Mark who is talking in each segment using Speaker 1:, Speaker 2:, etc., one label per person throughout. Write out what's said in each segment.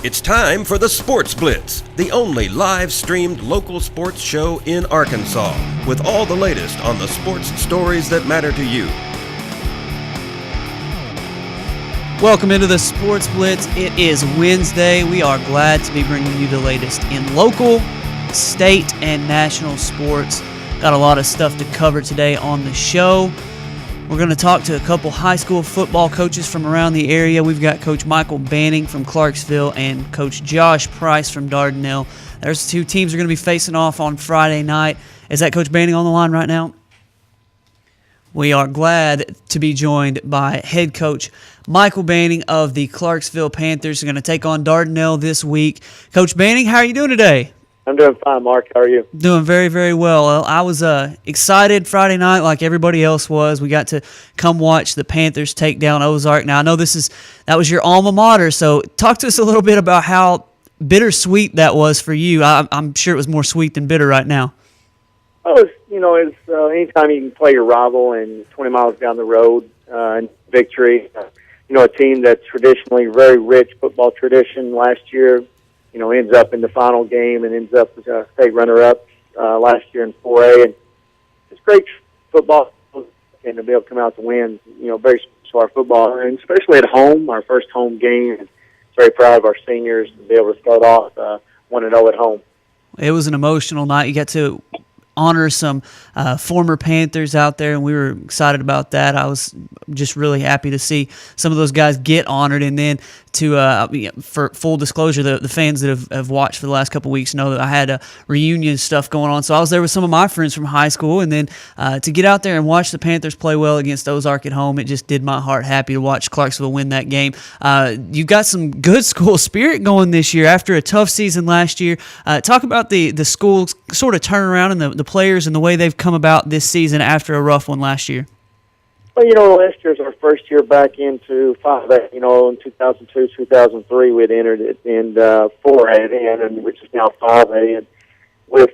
Speaker 1: It's time for the Sports Blitz, the only live-streamed local sports show in Arkansas, with all the latest on the sports stories that matter to you.
Speaker 2: Welcome into the Sports Blitz. It is Wednesday. We are glad to be bringing you the latest in local, state, and national sports. Got a lot of stuff to cover today on the show. We're going to talk to a couple high school football coaches from around the area. We've got Coach Michael Banning from Clarksville and Coach Josh Price from Dardanelle. There's two teams are going to be facing off on Friday night. Is that Coach Banning on the line right now? We are glad to be joined by head coach Michael Banning of the Clarksville Panthers. They're going to take on Dardanelle this week. Coach Banning, how are you doing today?
Speaker 3: I'm doing fine, Mark. How are you?
Speaker 2: Doing very, very well. I was excited Friday night like everybody else was. We got to come watch the Panthers take down Ozark. Now, I know that was your alma mater, so talk to us a little bit about how bittersweet that was for you. I'm sure it was more sweet than bitter right now.
Speaker 3: Well, it's anytime you can play your rival and 20 miles down the road in victory. A team that's traditionally very rich football tradition last year, ends up in the final game and ends up as a state runner-up last year in 4A. And it's great football and to be able to come out to win, very special for our football, and especially at home, our first home game. And very proud of our seniors to be able to start off 1-0 at home.
Speaker 2: It was an emotional night. You got to honor some former Panthers out there, and we were excited about that. I was just really happy to see some of those guys get honored, and then for full disclosure, the fans that have watched for the last couple of weeks know that I had a reunion stuff going on, so I was there with some of my friends from high school, and then to get out there and watch the Panthers play well against Ozark at home, it just did my heart happy to watch Clarksville win that game. You got some good school spirit going this year after a tough season last year. Talk about the school's sort of turnaround and the players and the way they've come about this season after a rough one last year.
Speaker 3: Well, last year's our first year back into 5A. In 2002, 2003, we'd entered it in 4A, and which is now 5A. And with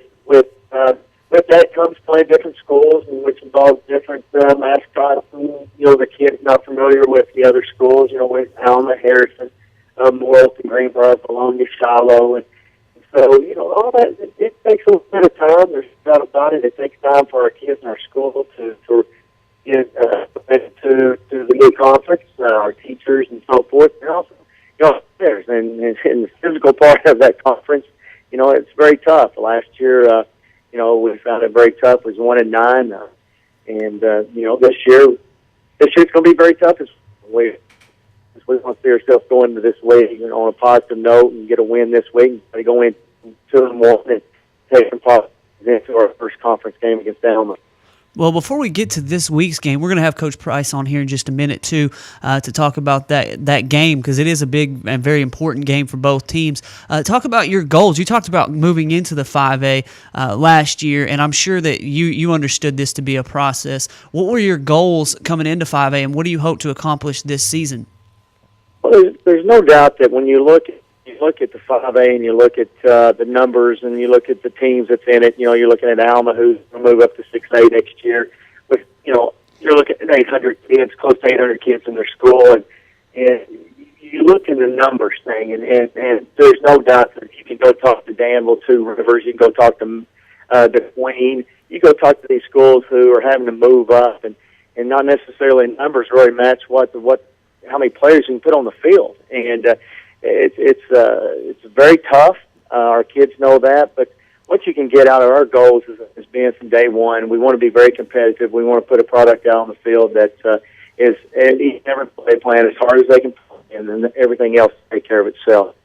Speaker 3: that comes playing different schools, and which involves different mascots. And, the kids not familiar with the other schools, with Alma, Harrison, Morrilton, Greenbrier, Bologna, Shiloh, and so, all that, it takes a little bit of time. There's no doubt about it. It takes time for our kids in our school to get to the new conference, our teachers and so forth. And also, players. And the physical part of that conference, it's very tough. Last year, we found it very tough. It was 1-9. This year it's going to be very tough. We want to see ourselves go into this week on a positive note and get a win this week and go in 2-1 and take some positives into our first conference game against Alma.
Speaker 2: Well, before we get to this week's game, we're going to have Coach Price on here in just a minute, too, to talk about that game because it is a big and very important game for both teams. Talk about your goals. You talked about moving into the 5A last year, and I'm sure that you understood this to be a process. What were your goals coming into 5A, and what do you hope to accomplish this season?
Speaker 3: Well, there's no doubt that when you look at the 5A and you look at the numbers and you look at the teams that's in it, you're looking at Alma, who's going to move up to 6A next year. But, you're looking at 800 kids, close to 800 kids in their school. And you look at the numbers thing, and there's no doubt that you can go talk to Danville, Two Rivers, you can go talk to Queen, you go talk to these schools who are having to move up, and not necessarily numbers really match how many players you can put on the field. And it's very tough. Our kids know that, but what you can get out of our goals is being from day one. We want to be very competitive. We want to put a product out on the field that is every play plan as hard as they can play, and then everything else will take care of itself.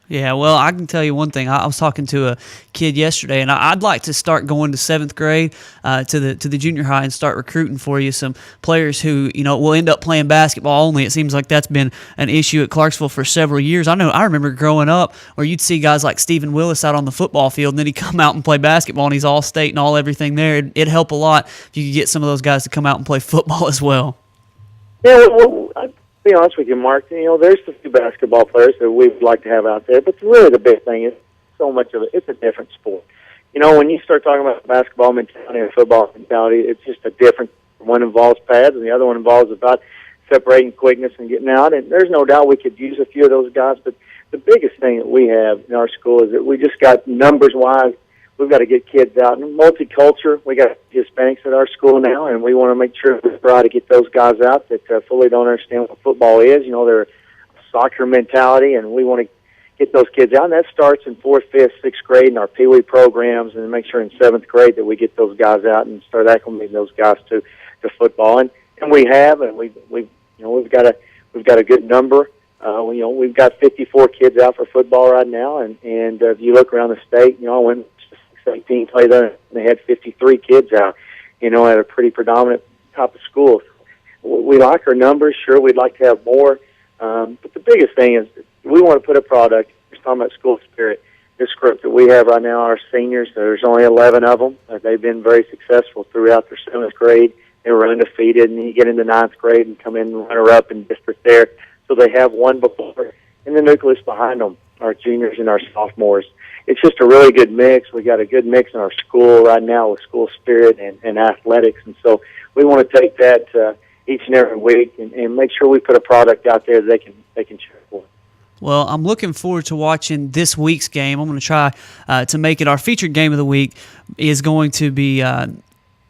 Speaker 2: Yeah, well, I can tell you one thing. I was talking to a kid yesterday, and I'd like to start going to 7th grade to the junior high and start recruiting for you some players who will end up playing basketball only. It seems like that's been an issue at Clarksville for several years. I remember growing up where you'd see guys like Stephen Willis out on the football field, and then he'd come out and play basketball, and he's all state and all everything there. It'd help a lot if you could get some of those guys to come out and play football as well.
Speaker 3: Yeah, well, I'll be honest with you, Mark. There's a few basketball players that we would like to have out there, but really the big thing is so much of it. It's a different sport. When you start talking about basketball mentality and football mentality, it's just a different. One involves pads, and the other one involves about separating quickness and getting out. And there's no doubt we could use a few of those guys, but the biggest thing that we have in our school is that we just got numbers-wise, we've got to get kids out. And multicultural, we got Hispanics at our school now, and we want to make sure we try to get those guys out that fully don't understand what football is. You know, they're soccer mentality, and we want to get those kids out. And that starts in 4th, 5th, 6th grade in our Pee Wee programs, and make sure in 7th grade that we get those guys out and start acclimating those guys to football. And we have, and we've got a good number. We've got 54 kids out for football right now, and if you look around the state, I went 18 play there, and they had 53 kids out, at a pretty predominant type of school. We like our numbers. Sure, we'd like to have more, but the biggest thing is we want to put a product. We're talking about school spirit. This group that we have right now, our seniors, there's only 11 of them. They've been very successful throughout their 7th grade. They were undefeated, and you get into 9th grade and come in runner-up in district there. So they have one before, and the nucleus behind them, our juniors and our sophomores. It's just a really good mix. We got a good mix in our school right now with school spirit and athletics, and so we want to take that each and every week and make sure we put a product out there that they can cheer for.
Speaker 2: Well, I'm looking forward to watching this week's game. I'm going to try to make it our featured game of the week. Is going to be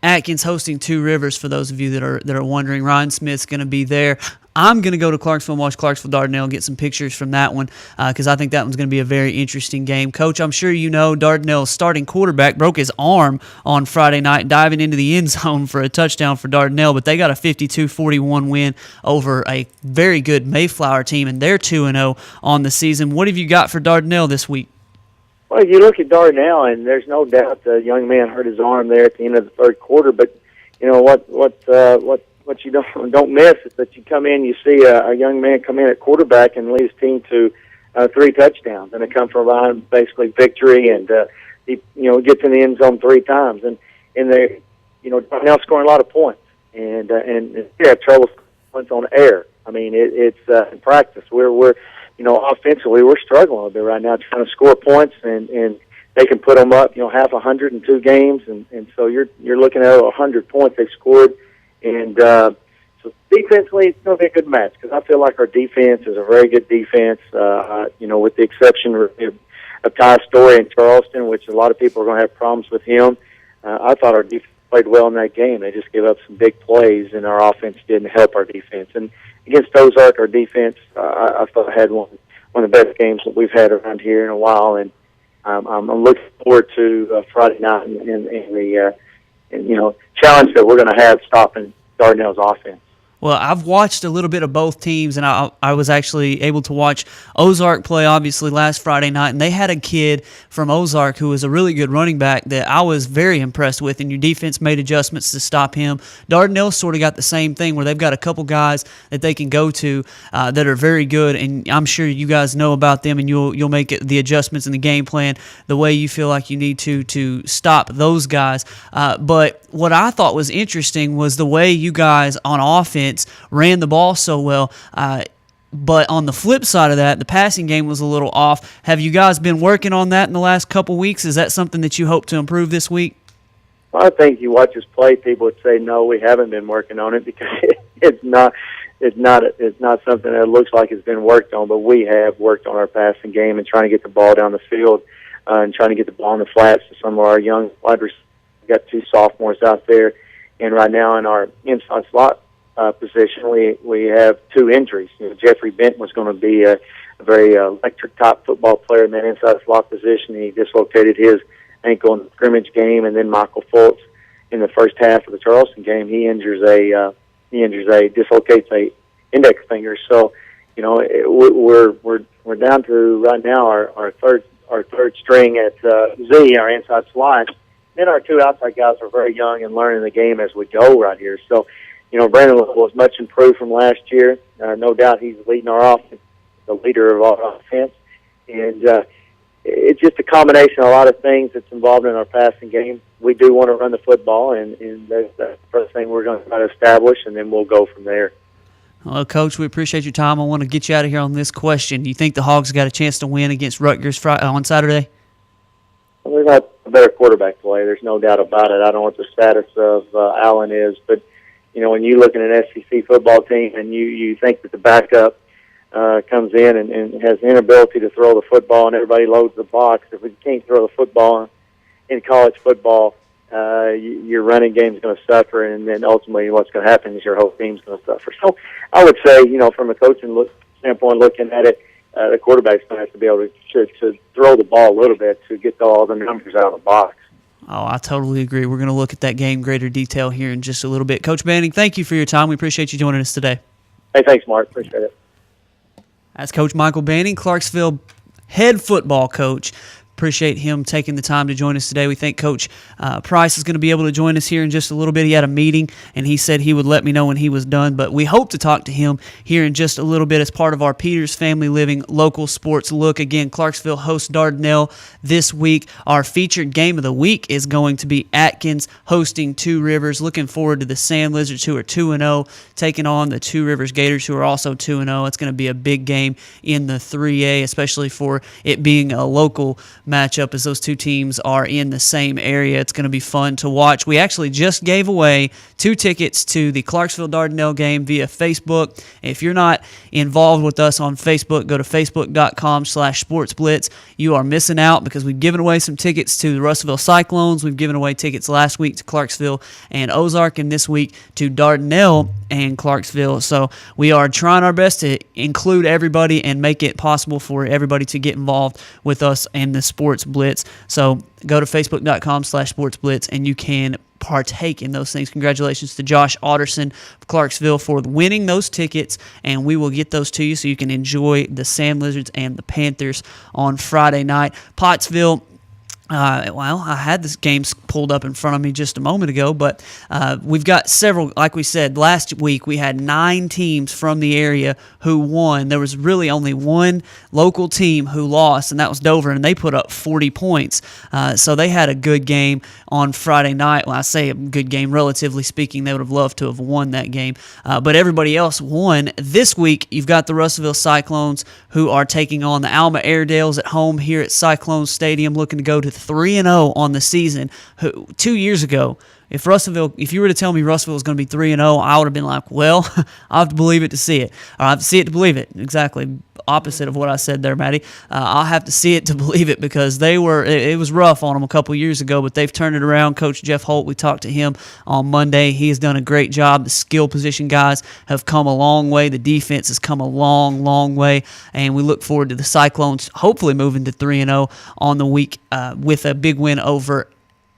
Speaker 2: Atkins hosting Two Rivers. For those of you that are wondering, Ryan Smith's going to be there. I'm going to go to Clarksville and watch Clarksville-Dardanelle and get some pictures from that one because I think that one's going to be a very interesting game. Coach, I'm sure you know Dardanelle's starting quarterback broke his arm on Friday night diving into the end zone for a touchdown for Dardanelle, but they got a 52-41 win over a very good Mayflower team, and they're 2-0 on the season. What have you got for Dardanelle this week?
Speaker 3: Well, you look at Dardanelle, and there's no doubt the young man hurt his arm there at the end of the third quarter, but what you don't miss is that you come in, you see a young man come in at quarterback and lead his team to 3 touchdowns, and it comes from behind basically victory, and he gets in the end zone 3 times, and they now scoring a lot of points, and they have trouble points on air. I mean, it's in practice we're offensively we're struggling a little bit right now trying to score points, and they can put them up half 100 in 2 games, and so you're looking at 100 points they've scored. And so defensively, it's going to be a good match because I feel like our defense is a very good defense, with the exception of Ty Story in Charleston, which a lot of people are going to have problems with him. I thought our defense played well in that game. They just gave up some big plays, and our offense didn't help our defense. And against Ozark, our defense, I thought had one of the best games that we've had around here in a while. And I'm looking forward to Friday night and the challenge that we're going to have stopping Dardanelle's offense.
Speaker 2: Well, I've watched a little bit of both teams, and I was actually able to watch Ozark play, obviously, last Friday night, and they had a kid from Ozark who was a really good running back that I was very impressed with, and your defense made adjustments to stop him. Dardanelle sort of got the same thing where they've got a couple guys that they can go to that are very good, and I'm sure you guys know about them, and you'll make the adjustments in the game plan the way you feel like you need to stop those guys. But what I thought was interesting was the way you guys on offense ran the ball so well. But on the flip side of that, the passing game was a little off. Have you guys been working on that in the last couple weeks? Is that something that you hope to improve this week?
Speaker 3: Well, I think you watch us play, people would say, no, we haven't been working on it because it's not something that looks like it's been worked on, but we have worked on our passing game and trying to get the ball down the field and trying to get the ball in the flats to some of our young wide receivers. We've got 2 sophomores out there, and right now in our inside slot position, we have 2 injuries. Jeffrey Benton was going to be a very electric top football player in that inside slot position. He dislocated his ankle in the scrimmage game, and then Michael Fultz in the first half of the Charleston game, he dislocates a index finger. So, we're down to right now our third string at Z, our inside slot. Then our 2 outside guys are very young and learning the game as we go right here. So, Brandon was much improved from last year. No doubt he's leading our offense, the leader of our offense. And it's just a combination of a lot of things that's involved in our passing game. We do want to run the football, and that's the first thing we're going to try to establish, and then we'll go from there.
Speaker 2: Well, Coach, we appreciate your time. I want to get you out of here on this question. Do you think the Hogs got a chance to win against Rutgers on Saturday?
Speaker 3: Well, we've got a better quarterback play. There's no doubt about it. I don't know what the status of Allen is, but when you look at an SEC football team and you think that the backup comes in and has an inability to throw the football, and everybody loads the box. If we can't throw the football in college football, your running game is going to suffer, and then ultimately what's going to happen is your whole team's going to suffer. So I would say, from a coaching standpoint, looking at it, the quarterback's going to have to be able to throw the ball a little bit to get all the numbers out of the box.
Speaker 2: Oh, I totally agree. We're going to look at that game in greater detail here in just a little bit. Coach Banning, thank you for your time. We appreciate you joining us today.
Speaker 3: Hey, thanks, Mark. Appreciate it.
Speaker 2: That's Coach Michael Banning, Clarksville head football coach. Appreciate him taking the time to join us today. We think Coach Price is going to be able to join us here in just a little bit. He had a meeting, and he said he would let me know when he was done, but we hope to talk to him here in just a little bit as part of our Peters Family Living local sports look. Again, Clarksville hosts Dardanelle this week. Our featured game of the week is going to be Atkins hosting Two Rivers. Looking forward to the Sand Lizards, who are 2-0, taking on the Two Rivers Gators, who are also 2-0. It's going to be a big game in the 3A, especially for it being a local matchup as those two teams are in the same area. It's going to be fun to watch. We actually just gave away 2 tickets to the Clarksville Dardanelle game via Facebook. If you're not involved with us on Facebook, go to facebook.com/sportsblitz. You are missing out because we've given away some tickets to the Russellville Cyclones. We've given away tickets last week to Clarksville and Ozark, and this week to Dardanelle and Clarksville. So we are trying our best to include everybody and make it possible for everybody to get involved with us in the Sports Blitz. So go to facebook.com/sportsblitz and you can partake in those things. Congratulations to Josh Otterson of Clarksville for winning those tickets, and we will get those to you so you can enjoy the Sand Lizards and the Panthers on Friday night. Pottsville, I had this game pulled up in front of me just a moment ago, but we've got several, like we said, last week we had 9 teams from the area who won. There was really only one local team who lost, and that was Dover, and they put up 40 points. So they had a good game on Friday night. Well, I say a good game, relatively speaking. They would have loved to have won that game. But everybody else won. This week, you've got the Russellville Cyclones who are taking on the Alma Airedales at home here at Cyclone Stadium, looking to go to 3-0 on the season. 2 years ago, if you were to tell me Russellville was going to be 3-0, I would have been like, well, I have to believe it to see it. Or I have to see it to believe it. Exactly opposite of what I said there, Maddie. I'll have to see it to believe it because it was rough on them a couple years ago, but they've turned it around. Coach Jeff Holt, we talked to him on Monday. He has done a great job. The skill position guys have come a long way. The defense has come a long, long way, and we look forward to the Cyclones hopefully moving to 3-0 on the week with a big win over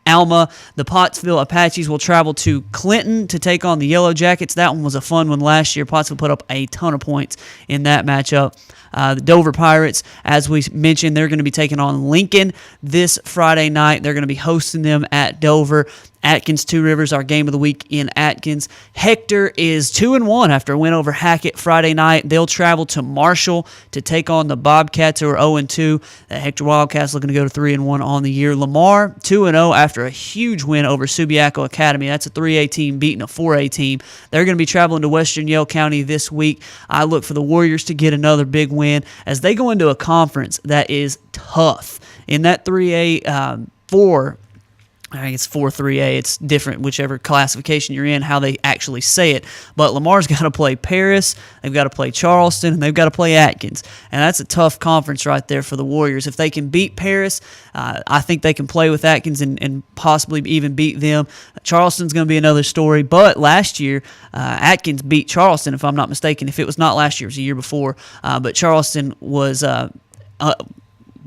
Speaker 2: Alma. The Pottsville Apaches will travel to Clinton to take on the Yellow Jackets. That one was a fun one last year. Pottsville put up a ton of points in that matchup. The Dover Pirates, as we mentioned, they're going to be taking on Lincoln this Friday night. They're going to be hosting them at Dover. Atkins, Two Rivers, our game of the week in Atkins. Hector is 2-1 after a win over Hackett Friday night. They'll travel to Marshall to take on the Bobcats, who are 0-2. The Hector Wildcats looking to go to 3-1 on the year. Lamar 2-0 after a huge win over Subiaco Academy. That's a 3A team beating a 4A team. They're going to be traveling to Western Yale County this week. I look for the Warriors to get another big win as they go into a conference that is tough. In that 3A, I think it's 4-3A. It's different, whichever classification you're in, how they actually say it. But Lamar's got to play Paris, they've got to play Charleston, and they've got to play Atkins. And that's a tough conference right there for the Warriors. If they can beat Paris, I think they can play with Atkins and possibly even beat them. Charleston's going to be another story. But last year, Atkins beat Charleston, if I'm not mistaken. If it was not last year, it was the year before. But Charleston was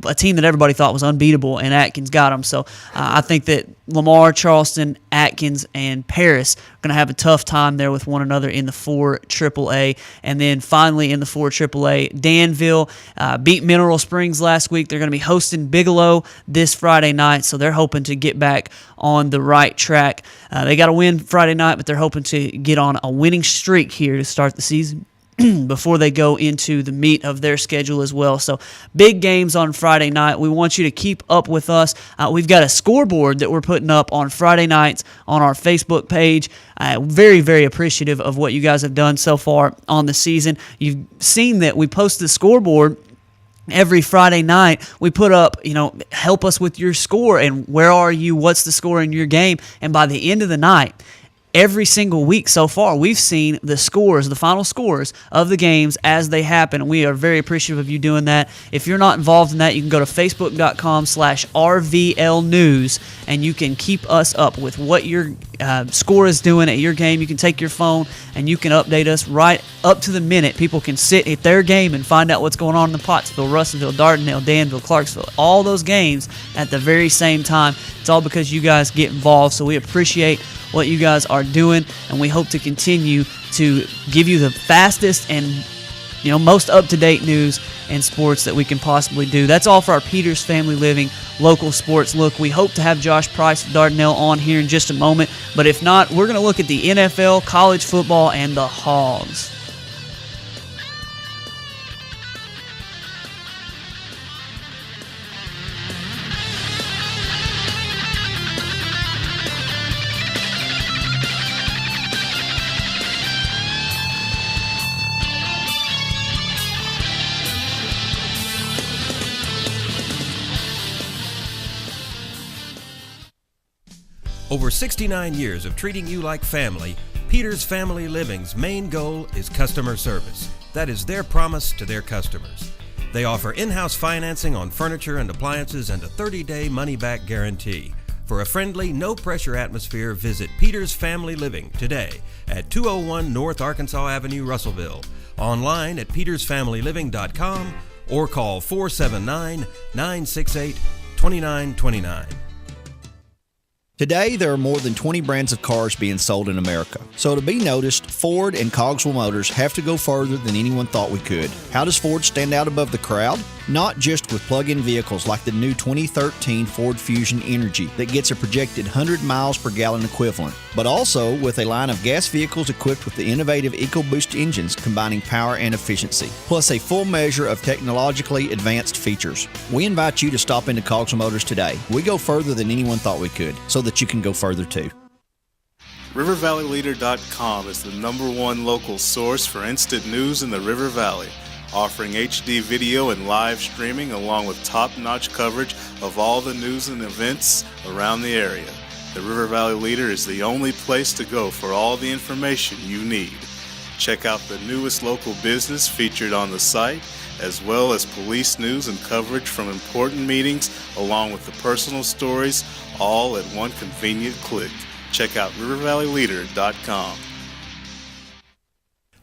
Speaker 2: a team that everybody thought was unbeatable, and Atkins got them. So I think that Lamar, Charleston, Atkins, and Paris are going to have a tough time there with one another in the 4 AAA. And then finally in the 4 AAA, Danville beat Mineral Springs last week. They're going to be hosting Bigelow this Friday night, so they're hoping to get back on the right track. They got a win Friday night, but they're hoping to get on a winning streak here to start the season before they go into the meat of their schedule as well. So big games on Friday night. We want you to keep up with us. We've got a scoreboard that we're putting up on Friday nights on our Facebook page. Very, very appreciative of what you guys have done so far on the season. You've seen that we post the scoreboard every Friday night. We put up, help us with your score and where are you, what's the score in your game. And by the end of the night, every single week so far, we've seen the scores, the final scores of the games as they happen. And we are very appreciative of you doing that. If you're not involved in that, you can go to facebook.com/RVL News, and you can keep us up with what your score is doing at your game. You can take your phone and you can update us right up to the minute. People can sit at their game and find out what's going on in the Pottsville, Russellville, Dardanelle, Danville, Clarksville, all those games at the very same time. It's all because you guys get involved, so we appreciate what you guys are doing, and we hope to continue to give you the fastest and most up-to-date news and sports that we can possibly do. That's all for our Peters Family Living local sports look. We hope to have Josh Price of Dardanelle on here in just a moment, but if not, we're going to look at the NFL, college football, and the Hogs.
Speaker 1: Over 69 years of treating you like family, Peters Family Living's main goal is customer service. That is their promise to their customers. They offer in-house financing on furniture and appliances and a 30-day money-back guarantee. For a friendly, no-pressure atmosphere, visit Peters Family Living today at 201 North Arkansas Avenue, Russellville. Online at petersfamilyliving.com or call 479-968-2929.
Speaker 4: Today, there are more than 20 brands of cars being sold in America. So to be noticed, Ford and Cogswell Motors have to go further than anyone thought we could. How does Ford stand out above the crowd? Not just with plug-in vehicles like the new 2013 Ford Fusion Energy that gets a projected 100 miles per gallon equivalent, but also with a line of gas vehicles equipped with the innovative EcoBoost engines combining power and efficiency, plus a full measure of technologically advanced features. We invite you to stop into Cogswell Motors today. We go further than anyone thought we could, so that you can go further too.
Speaker 5: RiverValleyLeader.com is the #1 local source for instant news in the River Valley, offering HD video and live streaming along with top-notch coverage of all the news and events around the area. The River Valley Leader is the only place to go for all the information you need. Check out the newest local business featured on the site, as well as police news and coverage from important meetings, along with the personal stories, all at one convenient click. Check out RiverValleyLeader.com.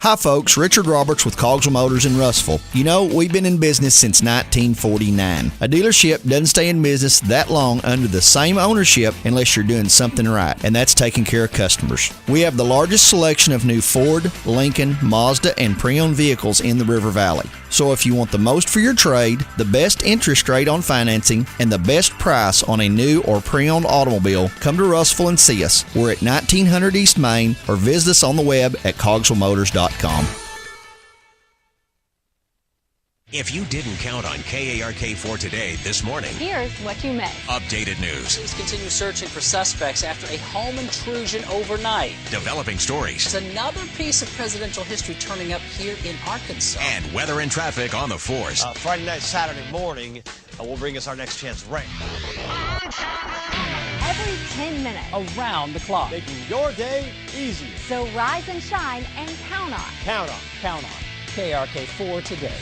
Speaker 4: Hi folks, Richard Roberts with Cogswell Motors in Russellville. You know, we've been in business since 1949. A dealership doesn't stay in business that long under the same ownership unless you're doing something right, and that's taking care of customers. We have the largest selection of new Ford, Lincoln, Mazda, and pre-owned vehicles in the River Valley. So if you want the most for your trade, the best interest rate on financing, and the best price on a new or pre-owned automobile, come to Russellville and see us. We're at 1900 East Main, or visit us on the web at cogswellmotors.com.
Speaker 6: If you didn't count on KARK4 today this morning,
Speaker 7: here's what you missed.
Speaker 6: Updated news.
Speaker 8: Police continue searching for suspects after a home intrusion overnight.
Speaker 6: Developing stories.
Speaker 8: There's another piece of presidential history turning up here in Arkansas.
Speaker 6: And weather and traffic on the force.
Speaker 9: Friday night, Saturday morning will bring us our next chance of rain.
Speaker 7: Every 10 minutes.
Speaker 8: Around the clock.
Speaker 9: Making your day easier.
Speaker 7: So rise and shine and count on.
Speaker 9: Count on.
Speaker 8: Count on. KRK4 today.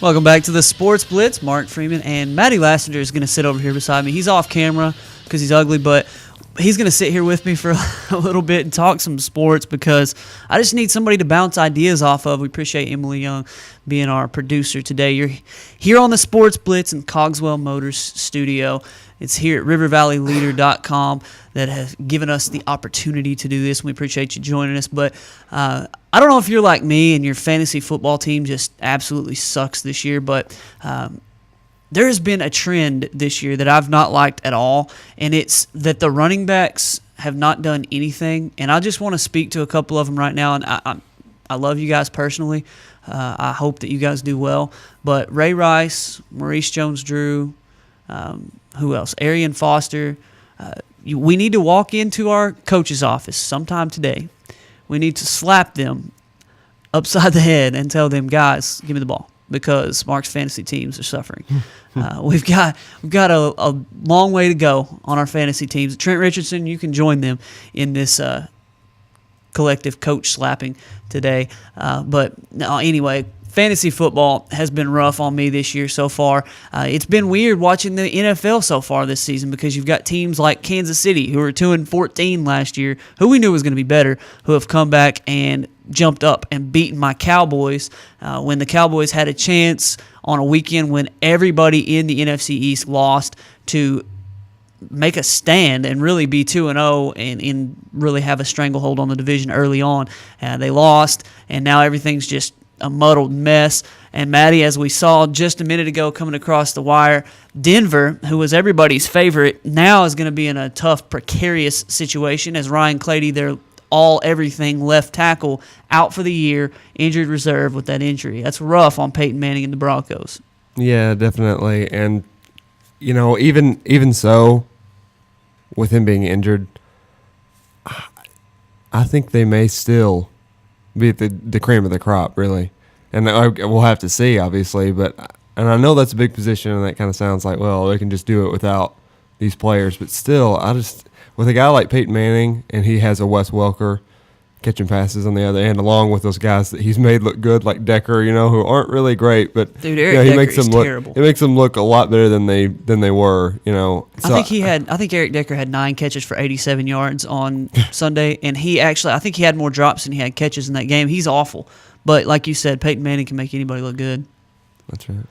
Speaker 2: Welcome back to the Sports Blitz. Mark Freeman and Matty Lassiter is going to sit over here beside me. He's off camera because he's ugly, but he's going to sit here with me for a little bit and talk some sports because I just need somebody to bounce ideas off of. We appreciate Emily Young being our producer today. You're here on the Sports Blitz in Cogswell Motors studio. It's here at rivervalleyleader.com that has given us the opportunity to do this. We appreciate you joining us. But I don't know if you're like me and your fantasy football team just absolutely sucks this year, but there has been a trend this year that I've not liked at all, and it's that the running backs have not done anything. And I just want to speak to a couple of them right now, and I love you guys personally. I hope that you guys do well. But Ray Rice, Maurice Jones-Drew, who else? Arian Foster. We need to walk into our coach's office sometime today. We need to slap them upside the head and tell them, guys, give me the ball, because Mark's fantasy teams are suffering. We've got a long way to go on our fantasy teams. Trent Richardson, you can join them in this collective coach slapping today. But no, anyway, fantasy football has been rough on me this year so far. It's been weird watching the NFL so far this season, because you've got teams like Kansas City, who were 2-14 last year, who we knew was going to be better, who have come back and jumped up and beaten my Cowboys when the Cowboys had a chance on a weekend when everybody in the NFC East lost to make a stand and really be 2-0 and really have a stranglehold on the division early on. They lost, and now everything's just a muddled mess. And Maddie, as we saw just a minute ago coming across the wire, Denver, who was everybody's favorite, now is going to be in a tough, precarious situation as Ryan Clady, their everything left tackle, out for the year, injured reserve with that injury. That's rough on Peyton Manning and the Broncos.
Speaker 10: Yeah, definitely. And, even so, with him being injured, I think they may still be the cream of the crop, really. And we'll have to see, obviously. And I know that's a big position, and that kind of sounds like, well, they can just do it without these players. But still, with a guy like Peyton Manning, and he has a Wes Welker catching passes on the other end, along with those guys that he's made look good, like Decker, who aren't really great, but
Speaker 2: dude, Eric Decker
Speaker 10: makes them look
Speaker 2: terrible.
Speaker 10: It makes them look a lot better than they were, So
Speaker 2: I think Eric Decker had 9 catches for 87 yards on Sunday, and I think he had more drops than he had catches in that game. He's awful, but like you said, Peyton Manning can make anybody look good.
Speaker 10: That's right.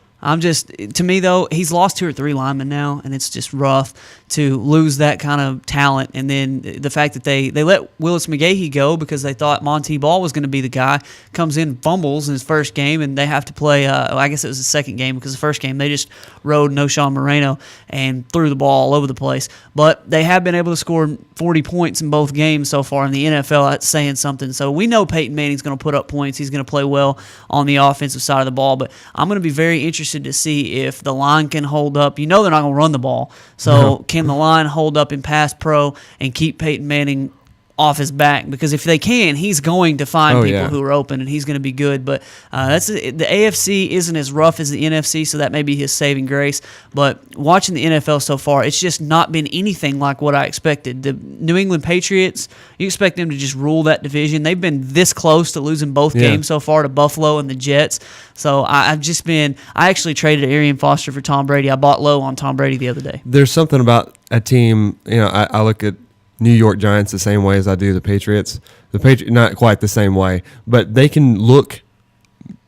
Speaker 2: To me though, he's lost 2 or 3 linemen now, and it's just rough to lose that kind of talent. And then the fact that they let Willis McGahee go because they thought Monty Ball was going to be the guy, comes in, fumbles in his first game, and they have to play, I guess it was the second game, because the first game they just rode Noshawn Moreno and threw the ball all over the place. But they have been able to score 40 points in both games so far in the NFL. That's saying something. So we know Peyton Manning's going to put up points. He's going to play well on the offensive side of the ball. But I'm going to be very interested to see if the line can hold up. They're not going to run the ball. So can the line hold up in pass pro and keep Peyton Manning off his back? Because if they can, he's going to find people who are open, and he's going to be good. But the AFC isn't as rough as the NFC, so that may be his saving grace. But watching the NFL so far, it's just not been anything like what I expected. The New England Patriots, you expect them to just rule that division. They've been this close to losing both games so far to Buffalo and the Jets. So I actually traded Arian Foster for Tom Brady. I bought low on Tom Brady the other day.
Speaker 10: There's something about a team, I look at New York Giants the same way as I do the Patriots. The Patriots, not quite the same way, but they can look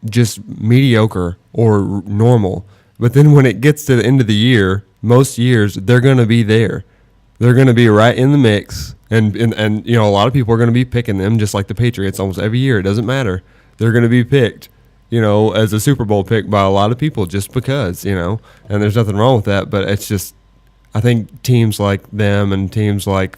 Speaker 10: just mediocre or normal. But then when it gets to the end of the year, most years, they're going to be there. They're going to be right in the mix. And a lot of people are going to be picking them just like the Patriots almost every year. It doesn't matter. They're going to be picked, as a Super Bowl pick by a lot of people just because, and there's nothing wrong with that. But it's just, I think teams like them and teams like,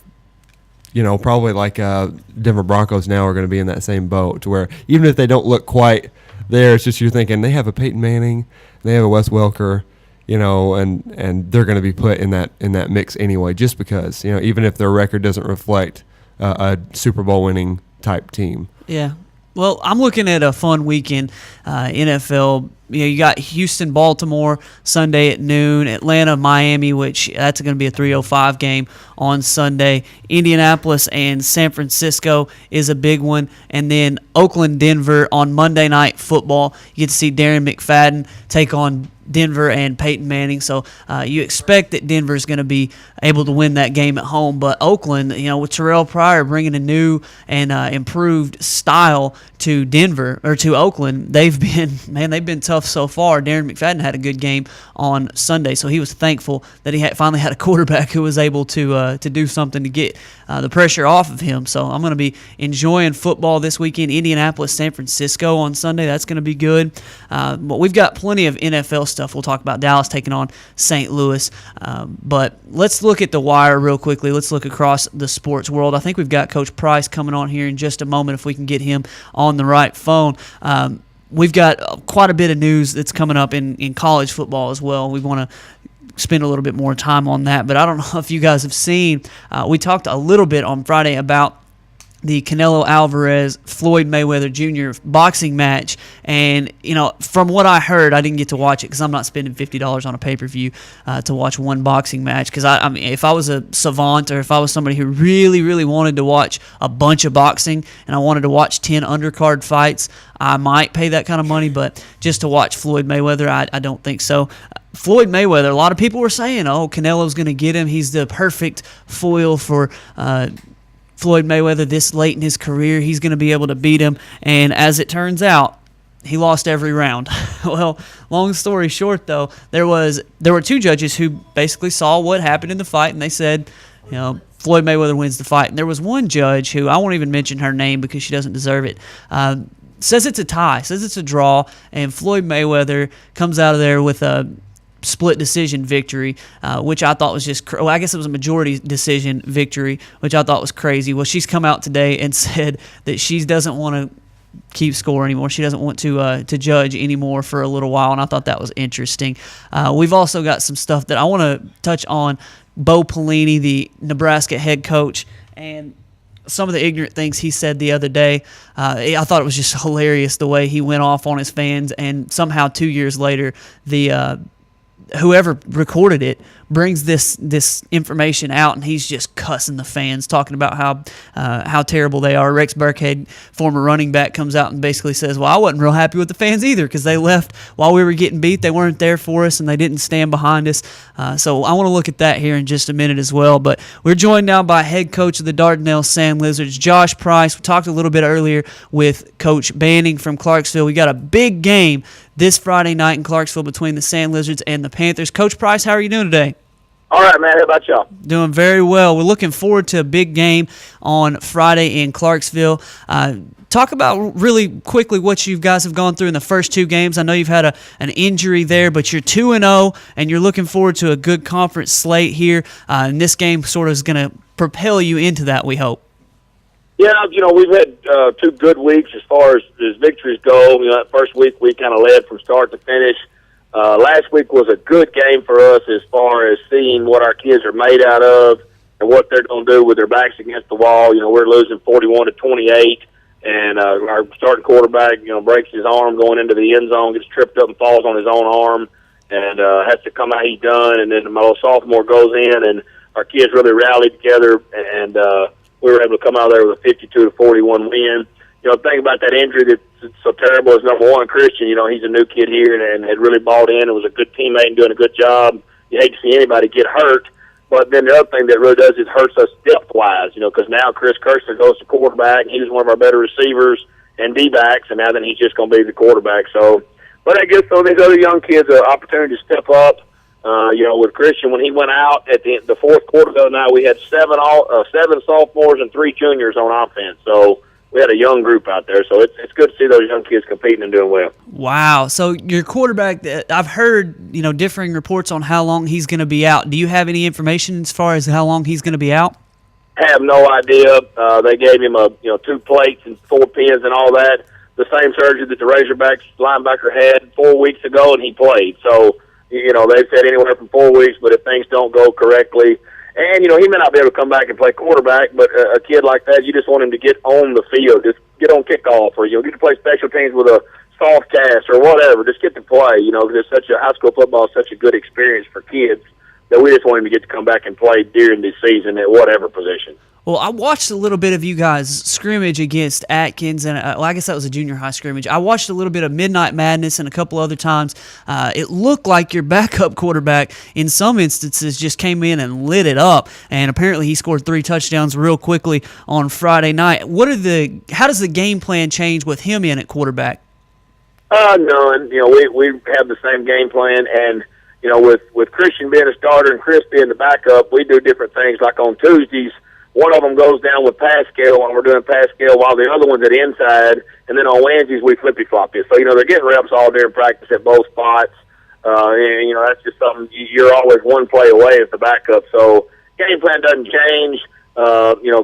Speaker 10: probably like Denver Broncos now are going to be in that same boat, to where even if they don't look quite there, it's just you're thinking they have a Peyton Manning, they have a Wes Welker, and they're going to be put in that mix anyway, just because, even if their record doesn't reflect a Super Bowl winning type team.
Speaker 2: Yeah. Well, I'm looking at a fun weekend, NFL. You got Houston, Baltimore, Sunday at noon. Atlanta, Miami, which that's going to be a 3:05 game on Sunday. Indianapolis and San Francisco is a big one. And then Oakland, Denver on Monday Night Football. You get to see Darren McFadden take on Denver and Peyton Manning. So you expect that Denver is going to be able to win that game at home. But Oakland, with Terrell Pryor bringing a new and improved style to Denver, or to Oakland, they've been tough so far. Darren McFadden had a good game on Sunday, so he was thankful that he finally had a quarterback who was able to do something to get the pressure off of him. So I'm going to be enjoying football this weekend. Indianapolis, San Francisco on Sunday. That's going to be good. But we've got plenty of NFL stuff. We'll talk about Dallas taking on St. Louis. But let's look at the wire real quickly. Let's look across the sports world. I think we've got Coach Price coming on here in just a moment if we can get him on the right phone. We've got quite a bit of news that's coming up in college football as well. We want to spend a little bit more time on that. But I don't know if you guys have seen, we talked a little bit on Friday about the Canelo Alvarez Floyd Mayweather Jr. boxing match, and from what I heard, I didn't get to watch it because I'm not spending $50 on a pay-per-view to watch one boxing match. Because I mean, if I was a savant or if I was somebody who really, really wanted to watch a bunch of boxing and I wanted to watch 10 undercard fights, I might pay that kind of money. But just to watch Floyd Mayweather, I don't think so. Floyd Mayweather, a lot of people were saying, "Oh, Canelo's going to get him. He's the perfect foil for." Floyd Mayweather this late in his career, he's going to be able to beat him. And as it turns out, he lost every round. Well, long story short, though, there were two judges who basically saw what happened in the fight, and they said, Floyd Mayweather wins the fight. And there was one judge who, I won't even mention her name because she doesn't deserve it, says it's a tie, says it's a draw, and Floyd Mayweather comes out of there with a split decision victory, which I thought was just I guess it was a majority decision victory, which I thought was crazy. Well, she's come out today and said that she doesn't want to keep score anymore. She doesn't want to judge anymore for a little while, and I thought that was interesting. We've also got some stuff that I want to touch on. Bo Pelini, the Nebraska head coach, and some of the ignorant things he said the other day. I thought it was just hilarious the way he went off on his fans, and somehow 2 years later, whoever recorded it brings this information out, and he's just cussing the fans, talking about how terrible they are. Rex Burkhead, former running back, comes out and basically says, well, I wasn't real happy with the fans either because they left while we were getting beat. They weren't there for us, and they didn't stand behind us. So I want to look at that here in just a minute as well. But we're joined now by head coach of the Dardanelle Sand Lizards, Josh Price. We talked a little bit earlier with Coach Banning from Clarksville. We got a big game this Friday night in Clarksville between the Sand Lizards and the Panthers. Coach Price, how are you doing today?
Speaker 11: All right, man. How about y'all?
Speaker 2: Doing very well. We're looking forward to a big game on Friday in Clarksville. Talk about really quickly what you guys have gone through in the first two games. I know you've had an injury there, but you're 2-0, and you're looking forward to a good conference slate here. And this game sort of is going to propel you into that, we hope.
Speaker 11: Yeah, we've had 2 good weeks as far as victories go. That first week we kind of led from start to finish. Last week was a good game for us as far as seeing what our kids are made out of and what they're going to do with their backs against the wall. We're losing 41-28, and our starting quarterback, breaks his arm going into the end zone, gets tripped up and falls on his own arm, and has to come out. He's done, and then my little sophomore goes in, and our kids really rallied together, and we were able to come out there with a 52-41 win. The thing about that injury that's so terrible is, number one, Christian, he's a new kid here and had really balled in and was a good teammate and doing a good job. You hate to see anybody get hurt. But then the other thing that really does is hurts us depth-wise, because now Chris Kirschner goes to quarterback, and he was one of our better receivers and D-backs, and now then he's just going to be the quarterback. So, but I guess these other young kids an opportunity to step up. With Christian, when he went out at the fourth quarter the other night, we had seven sophomores and 3 juniors on offense. So we had a young group out there, so it's good to see those young kids competing and doing well.
Speaker 2: Wow. So your quarterback, I've heard, differing reports on how long he's going to be out. Do you have any information as far as how long he's going to be out?
Speaker 11: I have no idea. They gave him 2 plates and 4 pins and all that. The same surgery that the Razorbacks linebacker had 4 weeks ago, and he played. So, they've said anywhere from 4 weeks, but if things don't go correctly, and, he may not be able to come back and play quarterback, but a kid like that, you just want him to get on the field, just get on kickoff, or, get to play special teams with a soft cast or whatever. Just get to play, because high school football is such a good experience for kids that we just want him to get to come back and play during the season at whatever position.
Speaker 2: Well, I watched a little bit of you guys scrimmage against Atkins, and I guess that was a junior high scrimmage. I watched a little bit of Midnight Madness and a couple other times. It looked like your backup quarterback, in some instances, just came in and lit it up, and apparently he scored 3 touchdowns real quickly on Friday night. How does the game plan change with him in at quarterback?
Speaker 11: None. We have the same game plan, and with Christian being a starter and Chris being the backup, we do different things. Like on Tuesdays, one of them goes down with Pascal when we're doing Pascal, while the other one's at inside. And then on Wednesdays, we flippy-flop it. So, they're getting reps all during practice at both spots. And, that's just something you're always one play away as the backup. So, game plan doesn't change.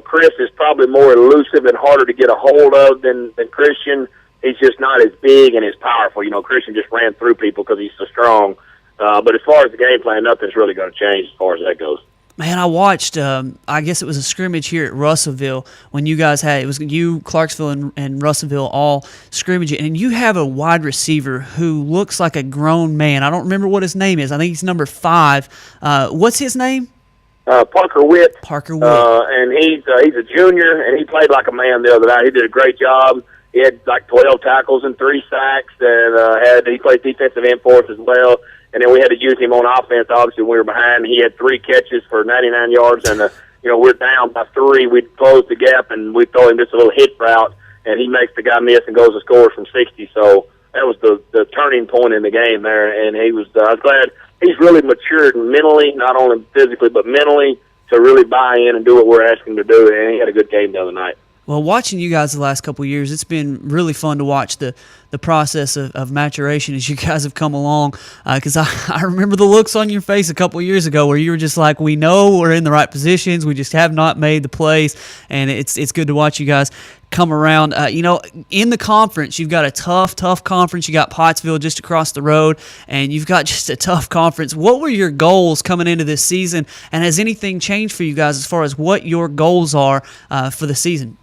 Speaker 11: Chris is probably more elusive and harder to get a hold of than Christian. He's just not as big and as powerful. Christian just ran through people because he's so strong. But as far as the game plan, nothing's really going to change as far as that goes.
Speaker 2: Man, I watched, I guess it was a scrimmage here at Russellville when you guys had, it was you, Clarksville, and Russellville all scrimmaging, and you have a wide receiver who looks like a grown man. I don't remember what his name is. I think he's number 5. What's his name?
Speaker 11: Parker Witt.
Speaker 2: Parker Witt.
Speaker 11: And he's a junior, and he played like a man the other night. He did a great job. He had like 12 tackles and 3 sacks, and he played defensive end for us as well. And then we had to use him on offense. Obviously, when we were behind, he had 3 catches for 99 yards, and we're down by 3. We closed the gap, and we throw him just a little hit route, and he makes the guy miss and goes to score from 60. So that was the turning point in the game there. And I was glad he's really matured mentally, not only physically but mentally, to really buy in and do what we're asking him to do. And he had a good game the other night.
Speaker 2: Well, watching you guys the last couple of years, it's been really fun to watch the process of maturation as you guys have come along. Because I remember the looks on your face a couple of years ago where you were just like, we know we're in the right positions, we just have not made the plays, and it's good to watch you guys come around. In the conference, you've got a tough conference. You got Pottsville just across the road, and you've got just a tough conference. What were your goals coming into this season, and has anything changed for you guys as far as what your goals are for the season?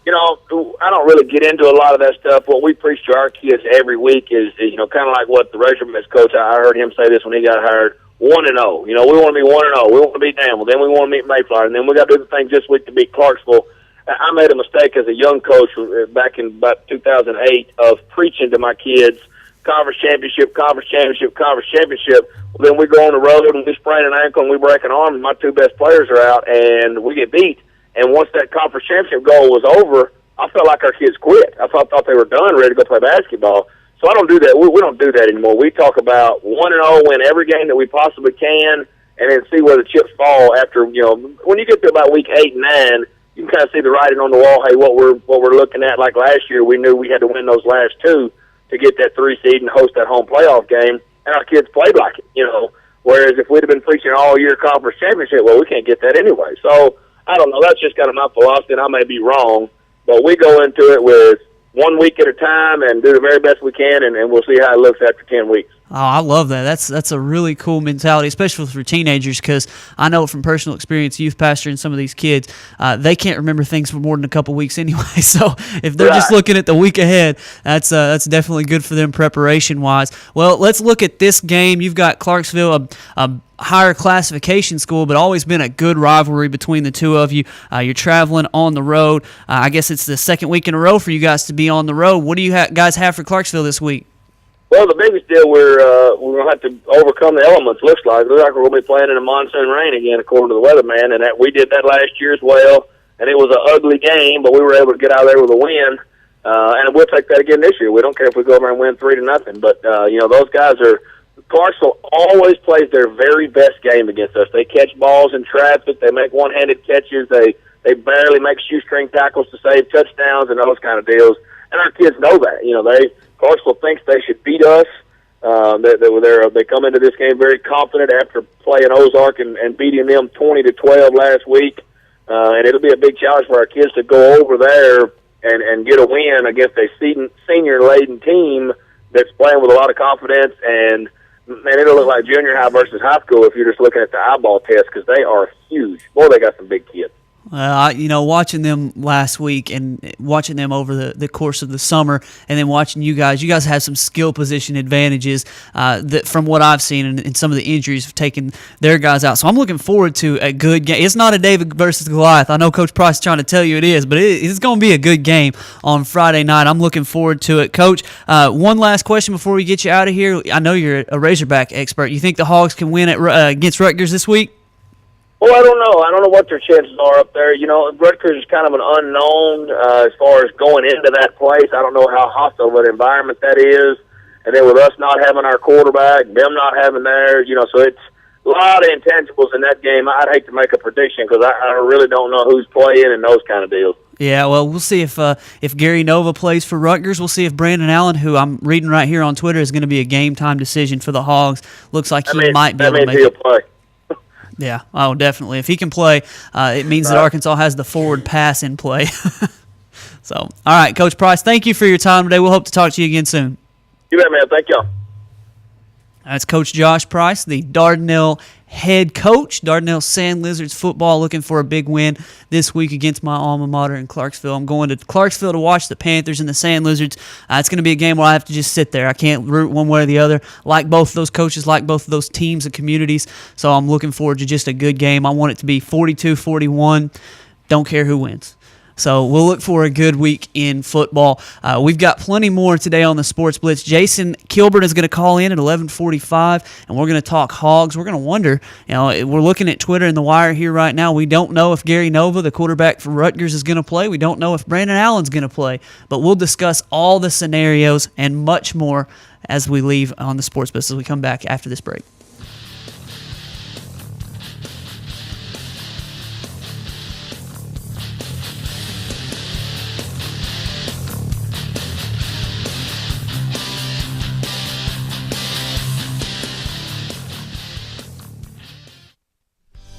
Speaker 11: I don't really get into a lot of that stuff. What we preach to our kids every week is kind of like what the Razorback coach, I heard him say this when he got hired, 1-0. We want to be 1-0. We want to beat Danville. Then we want to meet Mayflower. And then we got to do the thing this week to beat Clarksville. I made a mistake as a young coach back in about 2008 of preaching to my kids, conference championship, conference championship, conference championship. Well, then we go on the road and we sprain an ankle and we break an arm and my 2 best players are out and we get beat. And once that conference championship goal was over, I felt like our kids quit. I thought they were done, ready to go play basketball. So I don't do that. We don't do that anymore. We talk about 1-0, win every game that we possibly can, and then see where the chips fall after, when you get to about week 8 and 9, you can kind of see the writing on the wall. Hey, what we're looking at, like last year, we knew we had to win those last 2 to get that 3 seed and host that home playoff game, and our kids played like it, Whereas if we'd have been preaching all year conference championship, well, we can't get that anyway. So I don't know. That's just kind of my philosophy, and I may be wrong. But we go into it with 1 week at a time and do the very best we can, and we'll see how it looks after 10 weeks.
Speaker 2: Oh, I love that. That's a really cool mentality, especially for teenagers, because I know from personal experience, youth pastoring some of these kids, they can't remember things for more than a couple weeks anyway. So if they're just looking at the week ahead, that's definitely good for them preparation-wise. Well, let's look at this game. You've got Clarksville, a higher classification school, but always been a good rivalry between the two of you. You're traveling on the road. I guess it's the second week in a row for you guys to be on the road. What do you guys have for Clarksville this week?
Speaker 11: Well, the biggest deal we're going to have to overcome the elements, looks like. It looks like we're going to be playing in a monsoon rain again, according to the weatherman, and we did that last year as well, and it was an ugly game, but we were able to get out of there with a win, and we'll take that again this year. We don't care if we go over and win 3-0, but, those guys Clarksville always plays their very best game against us. They catch balls in traffic. They make one-handed catches. They barely make shoestring tackles to save touchdowns and those kind of deals. And our kids know that. Clarksville thinks they should beat us. They come into this game very confident after playing Ozark and beating them 20-12 last week. And it'll be a big challenge for our kids to go over there and get a win against a senior-laden team that's playing with a lot of confidence. And man, it'll look like junior high versus high school if you're just looking at the eyeball test, because they are huge. Boy, they got some big kids.
Speaker 2: Watching them last week and watching them over the course of the summer, and then watching you guys have some skill position advantages that, from what I've seen, and some of the injuries have taken their guys out. So I'm looking forward to a good game. It's not a David versus Goliath. I know Coach Price is trying to tell you it is, but it's going to be a good game on Friday night. I'm looking forward to it. Coach, one last question before we get you out of here. I know you're a Razorback expert. You think the Hogs can win against Rutgers this week?
Speaker 11: Well, I don't know. I don't know what their chances are up there. Rutgers is kind of an unknown as far as going into that place. I don't know how hostile of an environment that is. And then with us not having our quarterback, them not having theirs, so it's a lot of intangibles in that game. I'd hate to make a prediction because I really don't know who's playing and those kind of deals.
Speaker 2: Yeah, well, we'll see if Gary Nova plays for Rutgers. We'll see if Brandon Allen, who I'm reading right here on Twitter, is going to be a game-time decision for the Hogs. Looks like he might be able to make it.
Speaker 11: Play.
Speaker 2: Yeah, oh, definitely. If he can play, it means that Arkansas has the forward pass in play. So, all right, Coach Price, thank you for your time today. We'll hope to talk to you again soon.
Speaker 11: You bet, man. Thank y'all.
Speaker 2: That's Coach Josh Price, the Dardanelle head coach. Dardanelle Sand Lizards football looking for a big win this week against my alma mater in Clarksville. I'm going to Clarksville to watch the Panthers and the Sand Lizards. It's going to be a game where I have to just sit there. I can't root one way or the other. Like both of those coaches, like both of those teams and communities. So I'm looking forward to just a good game. I want it to be 42-41. Don't care who wins. So we'll look for a good week in football. We've got plenty more today on the Sports Blitz. Jason Kilburn is going to call in at 11:45, and we're going to talk Hogs. We're going to wonder, we're looking at Twitter and the Wire here right now. We don't know if Gary Nova, the quarterback for Rutgers, is going to play. We don't know if Brandon Allen's going to play. But we'll discuss all the scenarios and much more as we leave on the Sports Blitz as we come back after this break.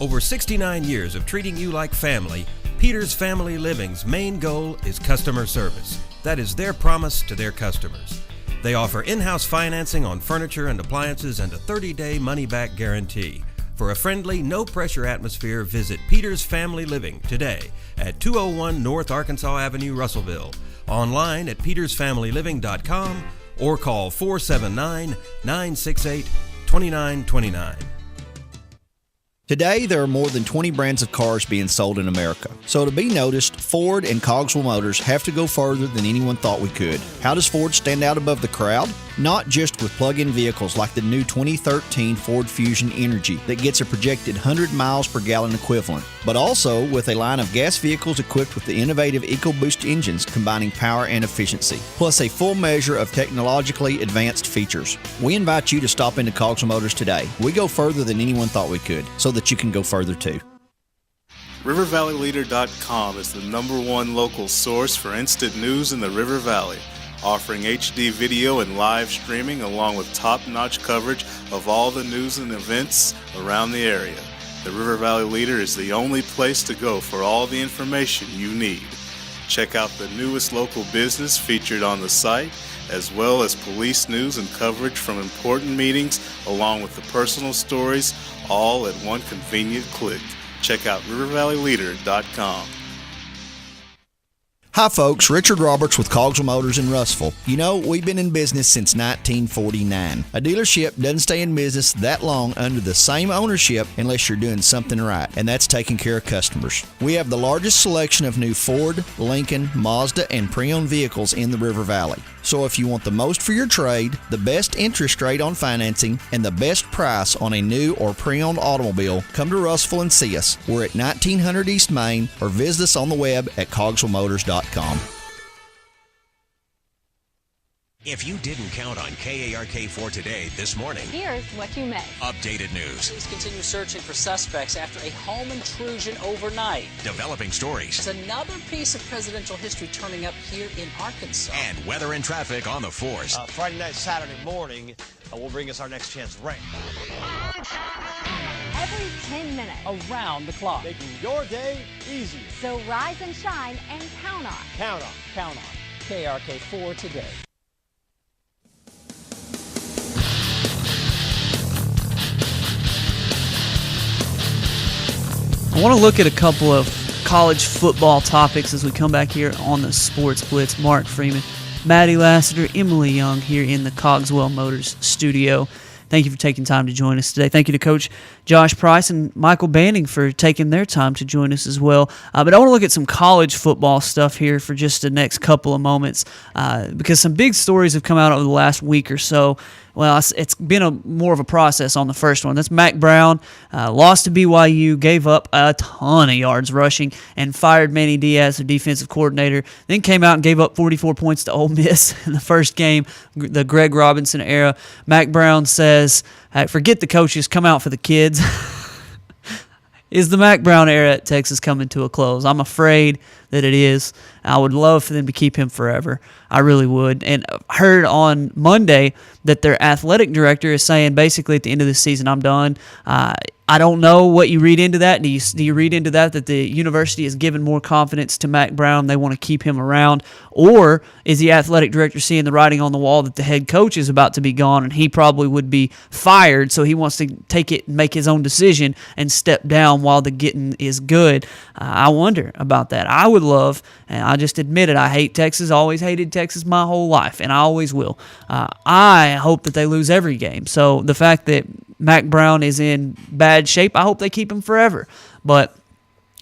Speaker 1: Over 69 years of treating you like family, Peters Family Living's main goal is customer service. That is their promise to their customers. They offer in-house financing on furniture and appliances and a 30-day money-back guarantee. For a friendly, no-pressure atmosphere, visit Peters Family Living today at 201 North Arkansas Avenue, Russellville. Online at petersfamilyliving.com or call 479-968-2929.
Speaker 4: Today, there are more than 20 brands of cars being sold in America. So to be noticed, Ford and Cogswell Motors have to go further than anyone thought we could. How does Ford stand out above the crowd? Not just with plug-in vehicles like the new 2013 Ford Fusion Energy that gets a projected 100 miles per gallon equivalent, but also with a line of gas vehicles equipped with the innovative EcoBoost engines combining power and efficiency, plus a full measure of technologically advanced features. We invite you to stop into Cogswell Motors today. We go further than anyone thought we could, so that you can go further too.
Speaker 5: RiverValleyLeader.com is the #1 local source for instant news in the River Valley, offering HD video and live streaming along with top-notch coverage of all the news and events around the area. The River Valley Leader is the only place to go for all the information you need. Check out the newest local business featured on the site, as well as police news and coverage from important meetings, along with the personal stories, all at one convenient click. Check out RiverValleyLeader.com.
Speaker 4: Hi folks, Richard Roberts with Cogswell Motors in Russellville. You know, we've been in business since 1949. A dealership doesn't stay in business that long under the same ownership unless you're doing something right, and that's taking care of customers. We have the largest selection of new Ford, Lincoln, Mazda, and pre-owned vehicles in the River Valley. So if you want the most for your trade, the best interest rate on financing, and the best price on a new or pre-owned automobile, come to Russellville and see us. We're at 1900 East Main, or visit us on the web at cogswellmotors.com.
Speaker 6: If you didn't count on KARK4 today this morning,
Speaker 7: here's what you missed.
Speaker 6: Updated news.
Speaker 8: Police continue searching for suspects after a home intrusion overnight.
Speaker 6: Developing stories.
Speaker 8: There's another piece of presidential history turning up here in Arkansas.
Speaker 6: And weather and traffic on the force.
Speaker 9: Friday night, Saturday morning will bring us our next chance rain.
Speaker 7: Every 10 minutes.
Speaker 8: Around the clock.
Speaker 9: Making your day easier.
Speaker 7: So rise and shine and count on.
Speaker 9: Count on.
Speaker 8: Count on KRK4 today.
Speaker 2: I want to look at a couple of college football topics as we come back here on the Sports Blitz. Mark Freeman, Maddie Lassiter, Emily Young here in the Cogswell Motors studio. Thank you for taking time to join us today. Thank you to Coach Josh Price and Michael Banning for taking their time to join us as well. But I want to look at some college football stuff here for just the next couple of moments because some big stories have come out over the last week or so. Well, it's been more of a process on the first one. That's Mack Brown, lost to BYU, gave up a ton of yards rushing, and fired Manny Diaz, the defensive coordinator. Then came out and gave up 44 points to Ole Miss in the first game, the Greg Robinson era. Mack Brown says, hey, forget the coaches, come out for the kids. Is the Mack Brown era at Texas coming to a close? I'm afraid that it is. I would love for them to keep him forever. I really would. And I heard on Monday that their athletic director is saying basically at the end of the season, I'm done. I don't know what you read into that. Do you read into that the university is giving more confidence to Mack Brown? They want to keep him around? Or is the athletic director seeing the writing on the wall that the head coach is about to be gone and he probably would be fired, so he wants to take it and make his own decision and step down while the getting is good? I wonder about that. I would love, and I just admit it, I hate Texas, always hated Texas my whole life, and I always will. I hope that they lose every game. So the fact that Mack Brown is in bad shape, I hope they keep him forever. But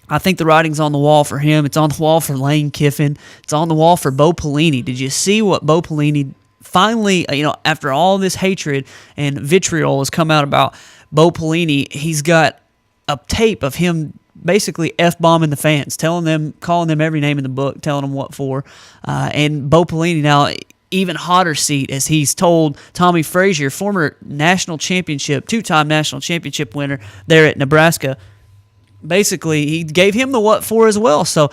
Speaker 2: I think the writing's on the wall for him. It's on the wall for Lane Kiffin. It's on the wall for Bo Pelini. Did you see what Bo Pelini finally, after all this hatred and vitriol has come out about Bo Pelini, he's got a tape of him basically F-bombing the fans, calling them every name in the book, telling them what for. And Bo Pelini now, even hotter seat, as he's told Tommy Frazier, former two-time national championship winner there at Nebraska, basically he gave him the what for as well. So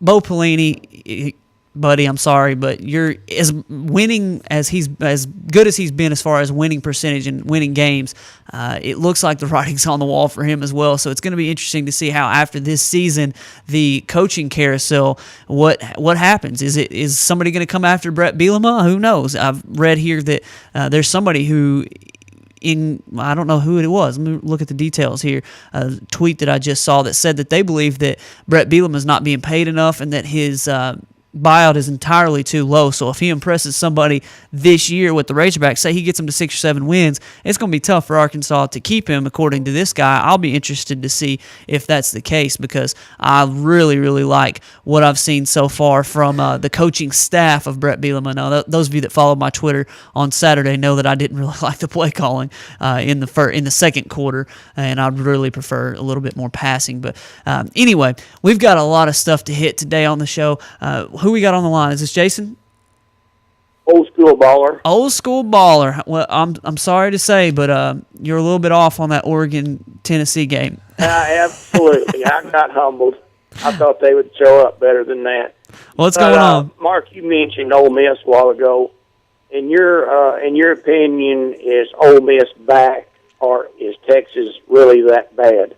Speaker 2: Bo Pelini, buddy, I'm sorry, but you're as winning as good as he's been as far as winning percentage and winning games. It looks like the writing's on the wall for him as well. So it's going to be interesting to see how after this season, the coaching carousel, what happens. Is somebody going to come after Brett Bielema? Who knows? I've read here that there's somebody who, I don't know who it was. Let me look at the details here. A tweet that I just saw that said that they believe that Brett Bielema is not being paid enough and that his buyout is entirely too low. So if he impresses somebody this year with the Razorbacks, say he gets them to 6 or 7 wins, it's going to be tough for Arkansas to keep him, according to this guy. I'll be interested to see if that's the case, because I really, really like what I've seen so far from the coaching staff of Brett Bielema. Now, those of you that followed my Twitter on Saturday know that I didn't really like the play calling in the second quarter, and I'd really prefer a little bit more passing. But anyway, we've got a lot of stuff to hit today on the show. Who we got on the line? Is this Jason?
Speaker 11: Old school baller.
Speaker 2: Old school baller. Well, I'm sorry to say, but you're a little bit off on that Oregon-Tennessee game.
Speaker 11: Absolutely. I got humbled. I thought they would show up better than that.
Speaker 2: What's going on?
Speaker 11: Mark, you mentioned Ole Miss a while ago. In your opinion, is Ole Miss back, or is Texas really that bad?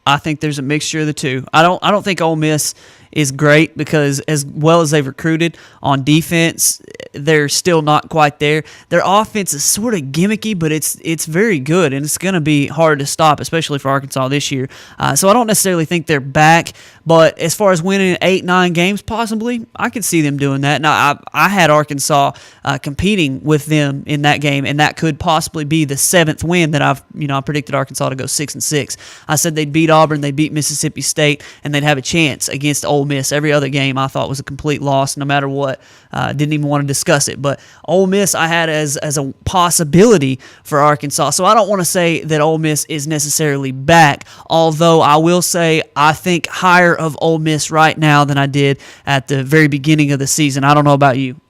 Speaker 2: I think there's a mixture of the two. I don't think Ole Miss is great, because as well as they've recruited on defense, they're still not quite there. Their offense is sort of gimmicky, but it's very good, and it's going to be hard to stop, especially for Arkansas this year. So I don't necessarily think they're back, but as far as winning 8-9 games possibly, I could see them doing that. Now, I had Arkansas competing with them in that game, and that could possibly be the 7th win that I predicted Arkansas to go 6-6. I said they'd beat Auburn, they'd beat Mississippi State, and they'd have a chance against Ole Miss. Every other game I thought was a complete loss, no matter what. Didn't even want to discuss it. But Ole Miss I had as a possibility for Arkansas. So I don't want to say that Ole Miss is necessarily back, although I will say I think higher of Ole Miss right now than I did at the very beginning of the season. I don't know about you.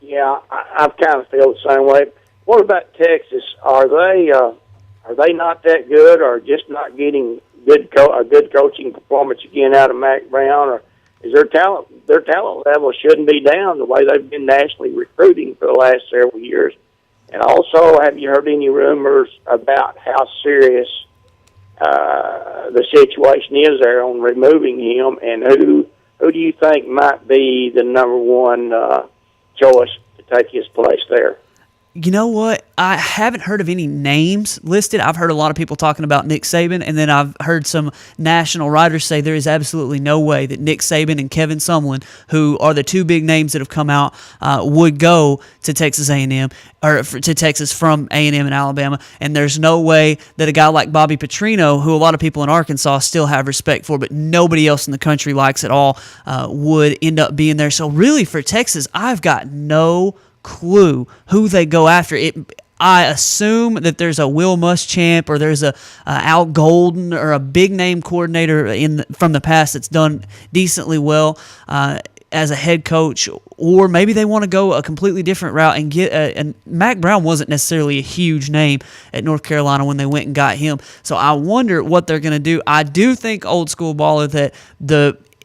Speaker 11: Yeah, I kind of feel the same way. What about Texas? Are they not that good, or just not getting a good coaching performance again out of Mack Brown, or is their talent level shouldn't be down the way they've been nationally recruiting for the last several years? And also, have you heard any rumors about how serious the situation is there on removing him, and who do you think might be the number one choice to take his place there?
Speaker 2: You know what? I haven't heard of any names listed. I've heard a lot of people talking about Nick Saban, and then I've heard some national writers say there is absolutely no way that Nick Saban and Kevin Sumlin, who are the two big names that have come out, would go to Texas A&M, or to Texas from A&M and Alabama. And there's no way that a guy like Bobby Petrino, who a lot of people in Arkansas still have respect for, but nobody else in the country likes at all, would end up being there. So really for Texas, I've got no clue who they go after. I assume that there's a Will Muschamp, or there's a Al Golden, or a big name coordinator from the past that's done decently well as a head coach, or maybe they want to go a completely different route and get and Mack Brown wasn't necessarily a huge name at North Carolina when they went and got him. So I wonder what they're going to do. I do think, old school baller, that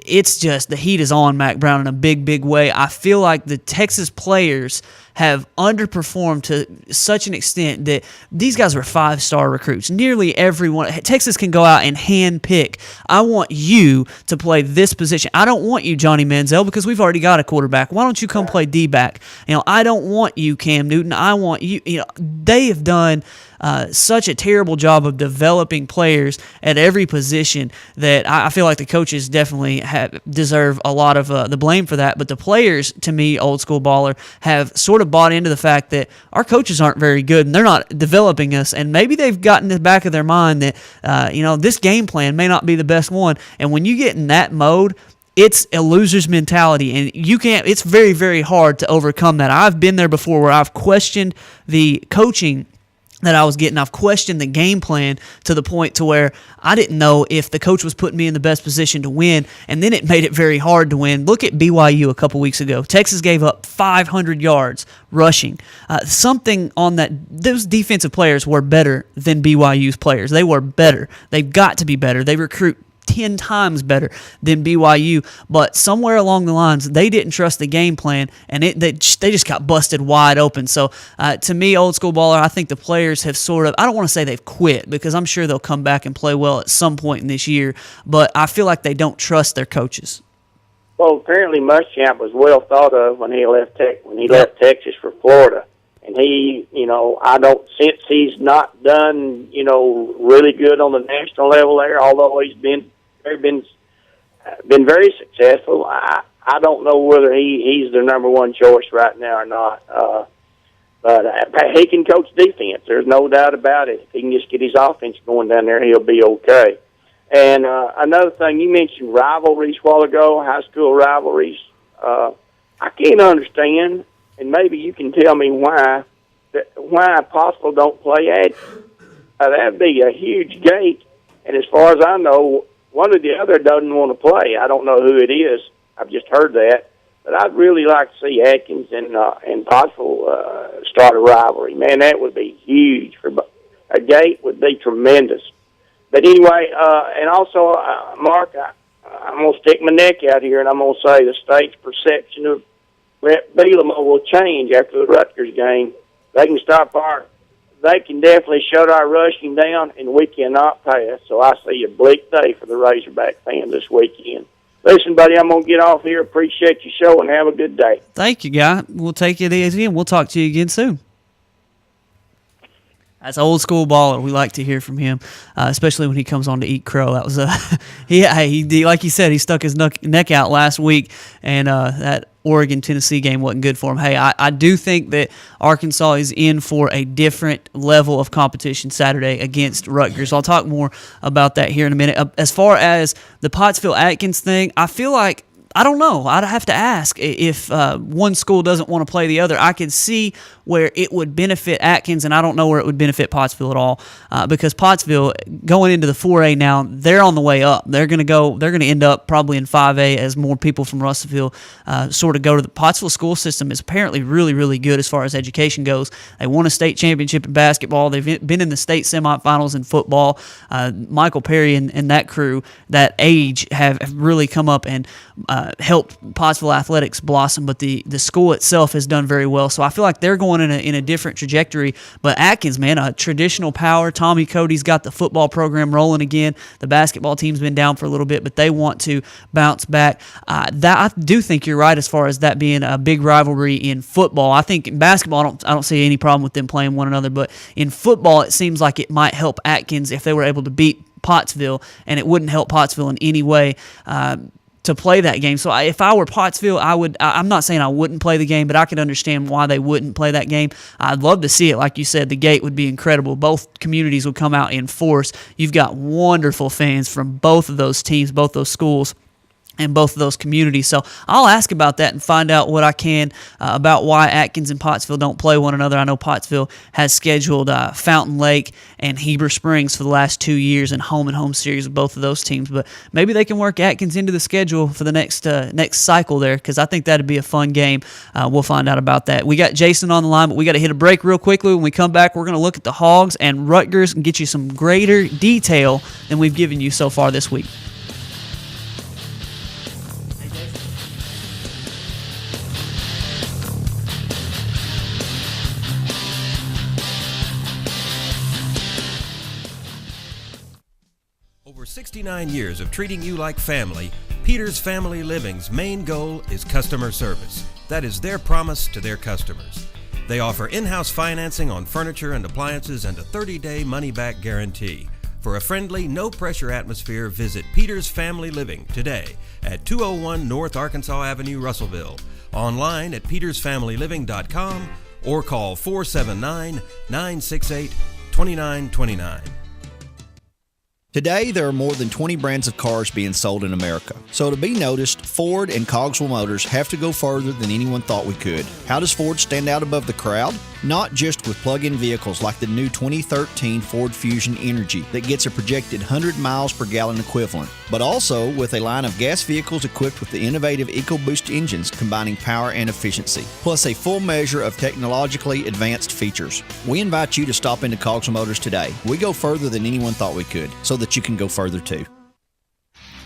Speaker 2: it's just the heat is on Mack Brown in a big, big way. I feel like the Texas players have underperformed to such an extent that these guys were 5-star recruits. Nearly everyone. Texas can go out and hand pick. I want you to play this position. I don't want you, Johnny Manziel, because we've already got a quarterback. Why don't you come play D-back? I don't want you, Cam Newton. I want you. They have done such a terrible job of developing players at every position that I feel like the coaches definitely deserve a lot of the blame for that. But the players, to me, old school baller, have sort of bought into the fact that our coaches aren't very good and they're not developing us. And maybe they've gotten in the back of their mind that, this game plan may not be the best one. And when you get in that mode, it's a loser's mentality, and it's very, very hard to overcome that. I've been there before where I've questioned the coaching that I was getting. I've questioned the game plan to the point to where I didn't know if the coach was putting me in the best position to win, and then it made it very hard to win. Look at BYU a couple weeks ago. Texas gave up 500 yards rushing. Something on that, those defensive players were better than BYU's players. They were better. They've got to be better. They recruit 10 times better than BYU, but somewhere along the lines, they didn't trust the game plan, and they just got busted wide open. So to me, old school baller, I think the players have sort of, I don't want to say they've quit, because I'm sure they'll come back and play well at some point in this year, but I feel like they don't trust their coaches.
Speaker 12: Well, apparently Muschamp was well thought of when he left left Texas for Florida. And he, I don't, since he's not done, really good on the national level there, although he's been very successful. I don't know whether he's the number one choice right now or not. But he can coach defense. There's no doubt about it. If he can just get his offense going down there, he'll be okay. And another thing, you mentioned rivalries a while ago, high school rivalries. I can't understand, and maybe you can tell me why Pottsville don't play Adkins. That'd be a huge gate. And as far as I know, one or the other doesn't want to play. I don't know who it is. I've just heard that. But I'd really like to see Adkins and Pottsville start a rivalry. Man, that would be huge. A gate would be tremendous. But anyway, and also, Mark, I'm going to stick my neck out here, and I'm going to say the state's perception of Bielema will change after the Rutgers game. They can definitely shut our rushing down, and we cannot pass. So I see a bleak day for the Razorback fans this weekend. Listen, buddy, I'm going to get off here. Appreciate your show, and have a good day.
Speaker 2: Thank you, guy. We'll take it easy, and we'll talk to you again soon. That's old school baller. We like to hear from him, especially when he comes on to eat crow. That was he like you said, he stuck his neck out last week, and that Oregon-Tennessee game wasn't good for him. Hey, I do think that Arkansas is in for a different level of competition Saturday against Rutgers. I'll talk more about that here in a minute. As far as the Pottsville-Atkins thing, I feel like, I don't know. I'd have to ask if one school doesn't want to play the other. I could see where it would benefit Atkins, and I don't know where it would benefit Pottsville at all, because Pottsville, going into the 4A now, they're on the way up. They're going to end up probably in 5A as more people from Russellville sort of go to the Pottsville school system. Is apparently really, really good as far as education goes. They won a state championship in basketball. They've been in the state semifinals in football. Michael Perry and that crew, that age, have really come up and helped Pottsville athletics blossom, but the school itself has done very well. So I feel like they're going in a different trajectory. But Atkins, man, a traditional power. Tommy Cody's got the football program rolling again. The basketball team's been down for a little bit, but they want to bounce back. I do think you're right as far as that being a big rivalry in football. I think in basketball, I don't see any problem with them playing one another, but in football, it seems like it might help Atkins if they were able to beat Pottsville, and it wouldn't help Pottsville in any way to play that game. So if I were Pottsville, I'm not saying I wouldn't play the game, but I could understand why they wouldn't play that game. I'd love to see it. Like you said, the gate would be incredible. Both communities would come out in force. You've got wonderful fans from both of those teams, both those schools, and both of those communities. So I'll ask about that and find out what I can about why Atkins and Pottsville don't play one another. I know Pottsville has scheduled Fountain Lake and Heber Springs for the last 2 years in home-and-home series with both of those teams, but maybe they can work Atkins into the schedule for the next cycle there, because I think that'd be a fun game. We'll find out about that. We got Jason on the line, but we got to hit a break real quickly. When we come back, we're going to look at the Hogs and Rutgers and get you some greater detail than we've given you so far this week.
Speaker 1: 69 years of treating you like family, Peters Family Living's main goal is customer service. That is their promise to their customers. They offer in-house financing on furniture and appliances and a 30-day money-back guarantee. For a friendly, no-pressure atmosphere, visit Peters Family Living today at 201 North Arkansas Avenue, Russellville. Online at petersfamilyliving.com or call 479-968-2929.
Speaker 4: Today, there are more than 20 brands of cars being sold in America. So to be noticed, Ford and Cogswell Motors have to go further than anyone thought we could. How does Ford stand out above the crowd? Not just with plug-in vehicles like the new 2013 Ford Fusion Energy that gets a projected 100 miles per gallon equivalent, but also with a line of gas vehicles equipped with the innovative EcoBoost engines combining power and efficiency, plus a full measure of technologically advanced features. We invite you to stop into Cogswell Motors today. We go further than anyone thought we could, so that you can go further too.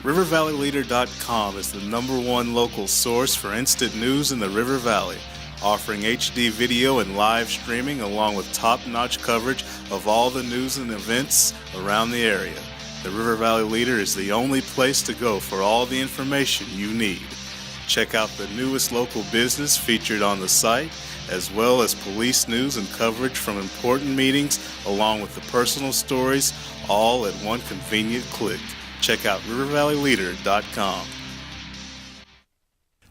Speaker 5: RiverValleyLeader.com is the #1 local source for instant news in the River Valley, offering HD video and live streaming along with top-notch coverage of all the news and events around the area. The River Valley Leader is the only place to go for all the information you need. Check out the newest local business featured on the site, as well as police news and coverage from important meetings, along with the personal stories, all at one convenient click. Check out RiverValleyLeader.com.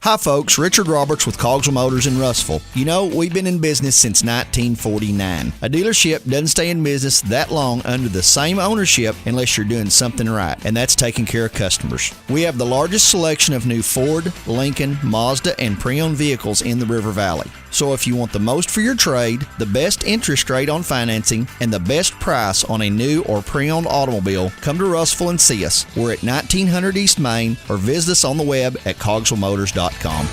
Speaker 4: Hi folks, Richard Roberts with Cogswell Motors in Russellville. You know, we've been in business since 1949. A dealership doesn't stay in business that long under the same ownership unless you're doing something right, and that's taking care of customers. We have the largest selection of new Ford, Lincoln, Mazda, and pre-owned vehicles in the River Valley. So if you want the most for your trade, the best interest rate on financing, and the best price on a new or pre-owned automobile, come to Russellville and see us. We're at 1900 East Main, or visit us on the web at cogswellmotors.com.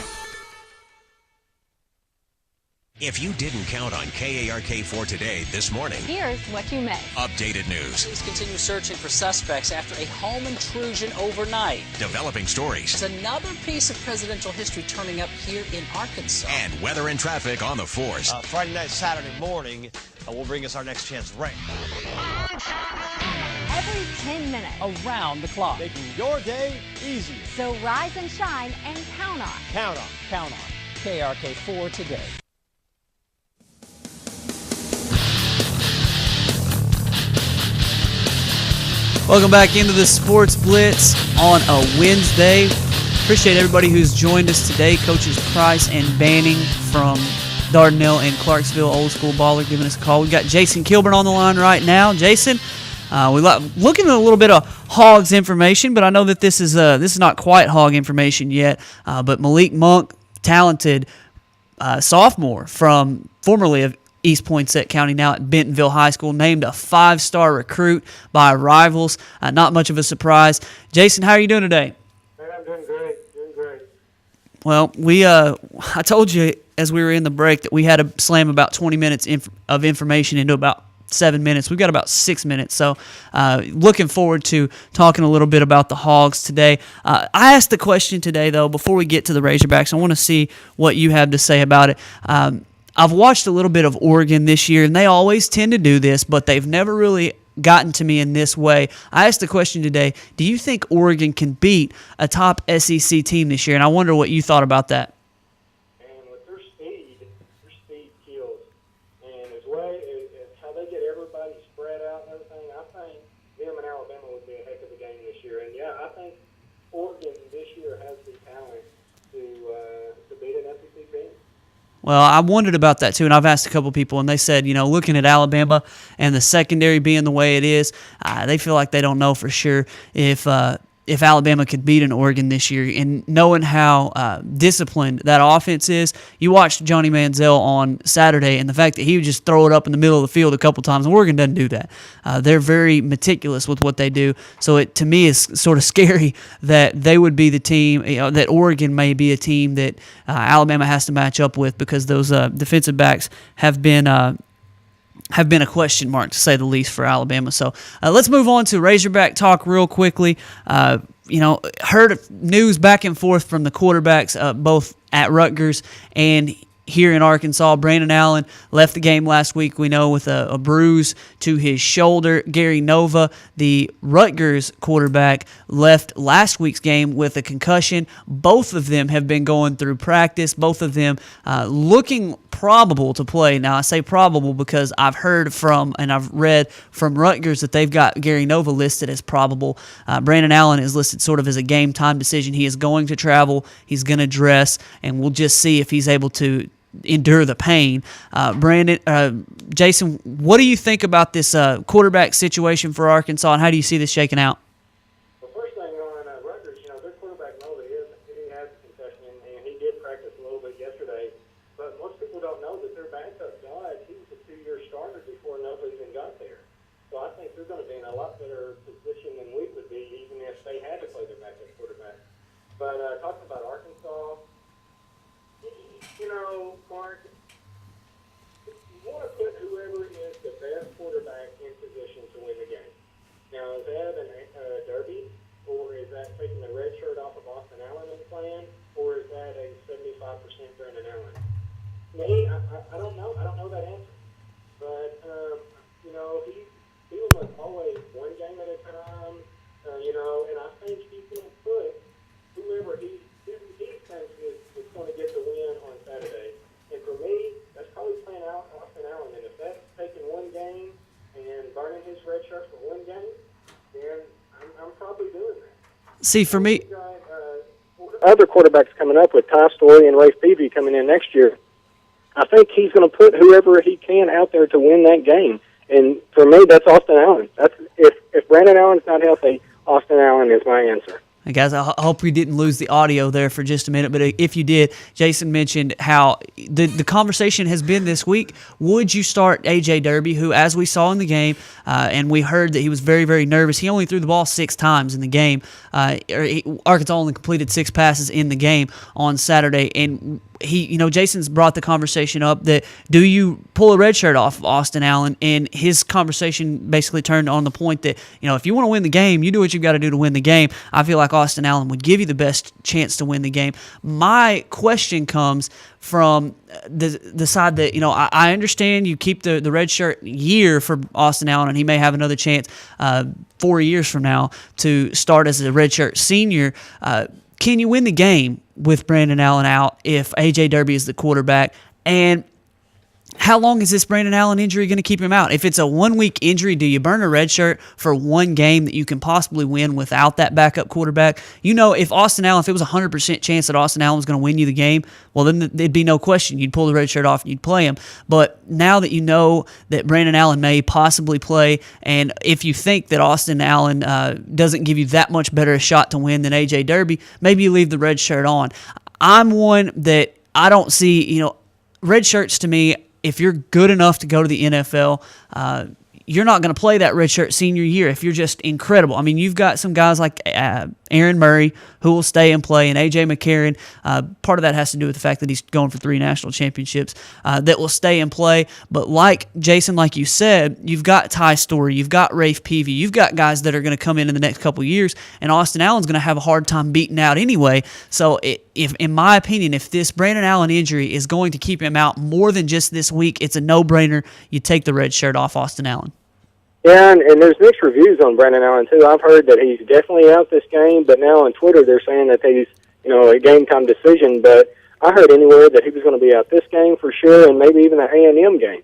Speaker 6: If you didn't count on KARK4 today this morning,
Speaker 7: Here's what you missed.
Speaker 6: updated news,
Speaker 8: Police continue searching for suspects after a home intrusion overnight.
Speaker 6: developing stories,
Speaker 8: There's another piece of presidential history turning up here in Arkansas.
Speaker 6: and weather and traffic on the force.
Speaker 9: Friday night, Saturday morning will bring us our next chance rain.
Speaker 7: Every 10 minutes.
Speaker 8: Around the clock.
Speaker 9: Making your day easier.
Speaker 7: So rise and shine and count on.
Speaker 9: Count on.
Speaker 8: Count on KRK4 today.
Speaker 2: Welcome back into the Sports Blitz on a Wednesday. Appreciate everybody who's joined us today. Coaches Price and Banning from Dardanelle and Clarksville Old School Baller giving us a call. We've got Jason Kilburn on the line right now. Jason, we're looking at a little bit of Hogs information, but I know that this is not quite Hog information yet. But Malik Monk, talented sophomore from formerly of East Poinsett County, now at Bentonville High School, named a 5-star recruit by rivals. Not much of a surprise. Jason, how are you doing today?
Speaker 3: Man, I'm doing great.
Speaker 2: Well, I told you as we were in the break that we had to slam about 20 minutes of information into about 7 minutes. We've got about 6 minutes, so looking forward to talking a little bit about the Hogs today. I asked the question today, though, before we get to the Razorbacks. I want to see what you have to say about it. I've watched a little bit of Oregon this year, and they always tend to do this, but they've never really gotten to me in this way. I asked the question today, do you think Oregon can beat a top SEC team this year? And I wonder what you thought about that.
Speaker 3: And with their speed kills. And as well as how they get everybody spread out and everything, I think them and Alabama would be a heck of a game this year. And yeah, I think Oregon this year has the talent to beat an SEC team.
Speaker 2: Well, I wondered about that too, and I've asked a couple people, and they said, looking at Alabama and the secondary being the way it is, they feel like they don't know for sure if Alabama could beat an Oregon this year. And knowing how disciplined that offense is, you watched Johnny Manziel on Saturday, and the fact that he would just throw it up in the middle of the field a couple times, and Oregon doesn't do that. They're very meticulous with what they do. So it, to me, is sort of scary that they would be the team, that Oregon may be a team that Alabama has to match up with, because those defensive backs have been a question mark, to say the least, for Alabama. So let's move on to Razorback talk real quickly. Heard news back and forth from the quarterbacks, both at Rutgers, and here in Arkansas. Brandon Allen left the game last week, we know, with a bruise to his shoulder. Gary Nova, the Rutgers quarterback, left last week's game with a concussion. Both of them have been going through practice, both of them looking probable to play. Now, I say probable because I've heard from and I've read from Rutgers that they've got Gary Nova listed as probable. Brandon Allen is listed sort of as a game-time decision. He is going to travel, he's going to dress, and we'll just see if he's able to endure the pain. Jason, what do you think about this quarterback situation for Arkansas, and how do you see this shaking out?
Speaker 13: Well, first thing on Rutgers, their quarterback Nova he has a concussion, and he did practice a little bit yesterday. But most people don't know that their backup guy, he was a 2-year starter before Nova even got there. So I think they're going to be in a lot better position than we would be, even if they had to play their backup quarterback. But talking about Arkansas, Mark, you want to put whoever is the best quarterback in position to win the game. Now, is that a derby, or is that taking the red shirt off of Austin Allen and playing, or is that a 75% Brandon Allen? Me, I don't know. I don't know that answer. But, he was always one game at a time, and I think he can put whoever he thinks is going to get the win on Saturday. And for me, that's probably playing out Austin Allen. And if that's taking one game and burning his red shirt for one game, then I'm probably doing that.
Speaker 2: See, for me,
Speaker 3: other quarterbacks coming up with Ty Story and Rafe Peavy coming in next year, I think he's going to put whoever he can out there to win that game. And for me, that's Austin Allen. That's if Brandon Allen's not healthy, Austin Allen is my answer.
Speaker 2: Hey guys, I hope we didn't lose the audio there for just a minute, but if you did, Jason mentioned how the conversation has been this week. Would you start A.J. Derby, who, as we saw in the game, and we heard that he was very, very nervous. He only threw the ball 6 times in the game. Arkansas only completed 6 passes in the game on Saturday, and Jason's brought the conversation up that do you pull a red shirt off of Austin Allen? And his conversation basically turned on the point that, if you want to win the game, you do what you've got to do to win the game. I feel like Austin Allen would give you the best chance to win the game. My question comes from the side that, I understand you keep the red shirt year for Austin Allen, and he may have another chance 4 years from now to start as a red shirt senior. Can you win the game with Brandon Allen out if A.J. Derby is the quarterback? And how long is this Brandon Allen injury going to keep him out? If it's a 1-week injury, do you burn a red shirt for one game that you can possibly win without that backup quarterback? If Austin Allen, if it was a 100% chance that Austin Allen was going to win you the game, well, then there'd be no question. You'd pull the red shirt off and you'd play him. But now that you know that Brandon Allen may possibly play, and if you think that Austin Allen doesn't give you that much better a shot to win than A.J. Derby, maybe you leave the red shirt on. I'm one that I don't see, red shirts to me, if you're good enough to go to the NFL, you're not going to play that redshirt senior year if you're just incredible. I mean, you've got some guys like Aaron Murray who will stay and play, and A.J. McCarron. Part of that has to do with the fact that he's going for 3 national championships that will stay and play. But like Jason, like you said, you've got Ty Story, you've got Rafe Peavy, you've got guys that are going to come in the next couple of years, and Austin Allen's going to have a hard time beating out anyway. So if, in my opinion, if this Brandon Allen injury is going to keep him out more than just this week, it's a no-brainer. You take the red shirt off Austin Allen.
Speaker 3: Yeah, and there's mixed reviews on Brandon Allen, too. I've heard that he's definitely out this game, but now on Twitter they're saying that he's, a game-time decision. But I heard anywhere that he was going to be out this game for sure, and maybe even the A&M game.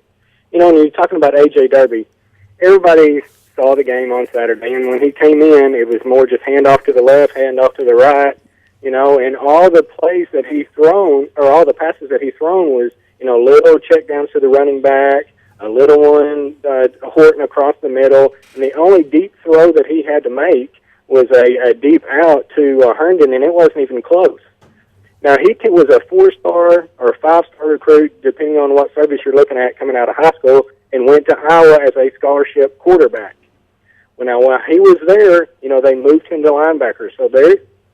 Speaker 3: And you're talking about A.J. Derby. Everybody saw the game on Saturday, and when he came in, it was more just handoff to the left, handoff to the right, and all the plays that he's thrown, or all the passes that he's thrown was, little checkdowns to the running back, a little one, Horton across the middle, and the only deep throw that he had to make was a deep out to Herndon, and it wasn't even close. Now, he was a 4-star or 5-star recruit, depending on what service you're looking at, coming out of high school, and went to Iowa as a scholarship quarterback. Well, now, while he was there, they moved him to linebacker. So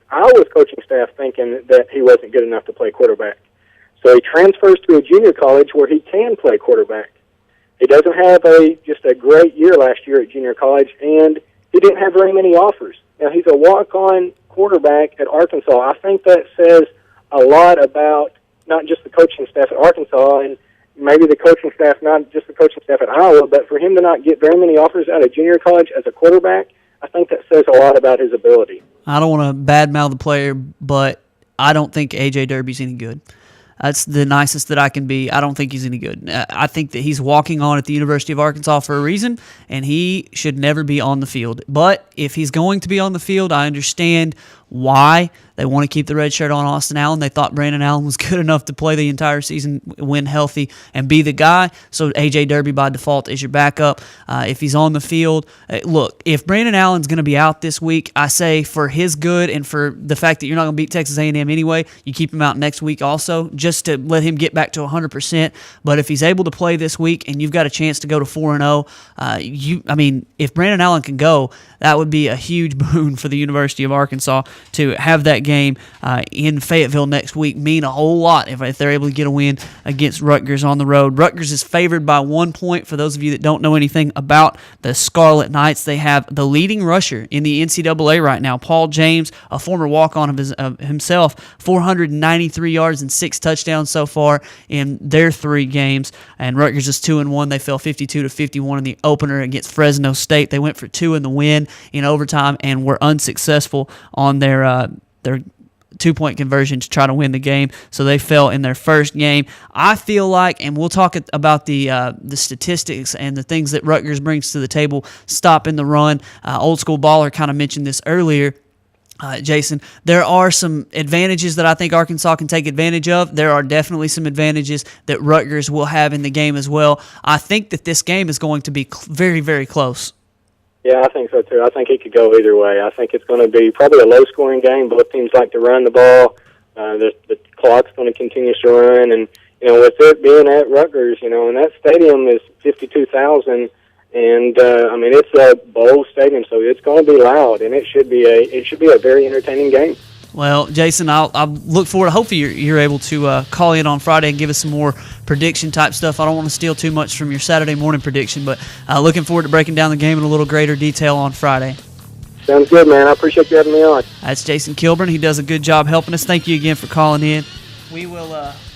Speaker 3: Iowa's coaching staff thinking that he wasn't good enough to play quarterback. So he transfers to a junior college where he can play quarterback. He doesn't have just a great year last year at junior college, and he didn't have very many offers. Now, he's a walk-on quarterback at Arkansas. I think that says a lot about
Speaker 13: not just the coaching staff at Arkansas, and maybe the coaching staff, not just the coaching staff at Iowa, but for him to not get very many offers out of junior college as a quarterback, I think that says a lot about his ability.
Speaker 2: I don't want to badmouth the player, but I don't think A.J. Derby's any good. That's the nicest that I can be. I don't think he's any good. I think that he's walking on at the University of Arkansas for a reason, and he should never be on the field. But if he's going to be on the field, I understand why they want to keep the red shirt on Austin Allen. They thought Brandon Allen was good enough to play the entire season, win healthy, and be the guy. So A.J. Derby by default is your backup. If he's on the field, look, if Brandon Allen's going to be out this week, I say for his good and for the fact that you're not going to beat Texas A&M anyway, you keep him out next week also, just to let him get back to 100%. But if he's able to play this week and you've got a chance to go to 4-0, if Brandon Allen can go, that would be a huge boon for the University of Arkansas to have that game in Fayetteville next week mean a whole lot if they're able to get a win against Rutgers on the road. Rutgers is favored by 1 point. For those of you that don't know anything about the Scarlet Knights, they have the leading rusher in the NCAA right now, Paul James, a former walk-on of himself, 493 yards and 6 touchdowns so far in their 3 games. And Rutgers is 2-1. They fell 52-51 in the opener against Fresno State. They went for 2 in the win in overtime and were unsuccessful on their 2-point conversion to try to win the game, so they fell in their first game. I feel like, and we'll talk about the statistics and the things that Rutgers brings to the table, stopping the run. Old School Baller kind of mentioned this earlier. Jason, there are some advantages that I think Arkansas can take advantage of. There are definitely some advantages that Rutgers will have in the game as well. I think that this game is going to be very, very close.
Speaker 13: Yeah, I think so too. I think it could go either way. I think it's going to be probably a low-scoring game. Both teams like to run the ball. The clock's going to continue to run, and with it being at Rutgers, and that stadium is 52,000, and it's a bowl stadium, so it's going to be loud, and it should be a very entertaining game.
Speaker 2: Well, Jason, I'll look forward. Hopefully, you're able to call in on Friday and give us some more prediction-type stuff. I don't want to steal too much from your Saturday morning prediction, but looking forward to breaking down the game in a little greater detail on Friday.
Speaker 13: Sounds good, man. I appreciate you having me on.
Speaker 2: That's Jason Kilburn. He does a good job helping us. Thank you again for calling in.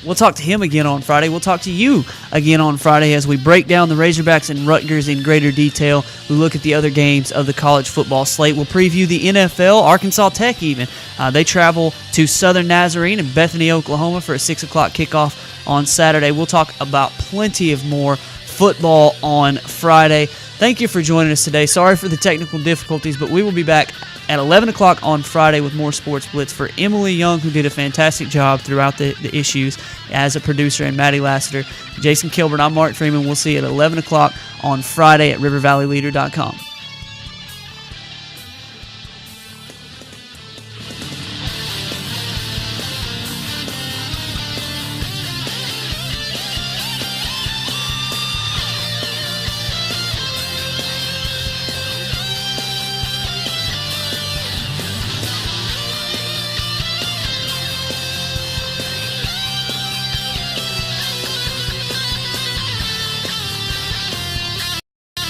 Speaker 2: We'll talk to him again on Friday. We'll talk to you again on Friday as we break down the Razorbacks and Rutgers in greater detail. We look at the other games of the college football slate. We'll preview the NFL, Arkansas Tech even. They travel to Southern Nazarene in Bethany, Oklahoma for a 6 o'clock kickoff on Saturday. We'll talk about plenty of more football on Friday. Thank you for joining us today. Sorry for the technical difficulties, but we will be back at 11 o'clock on Friday with more Sports Blitz. For Emily Young, who did a fantastic job throughout the issues as a producer, and Maddie Lassiter, Jason Kilburn, I'm Mark Freeman. We'll see you at 11 o'clock on Friday at rivervalleyleader.com.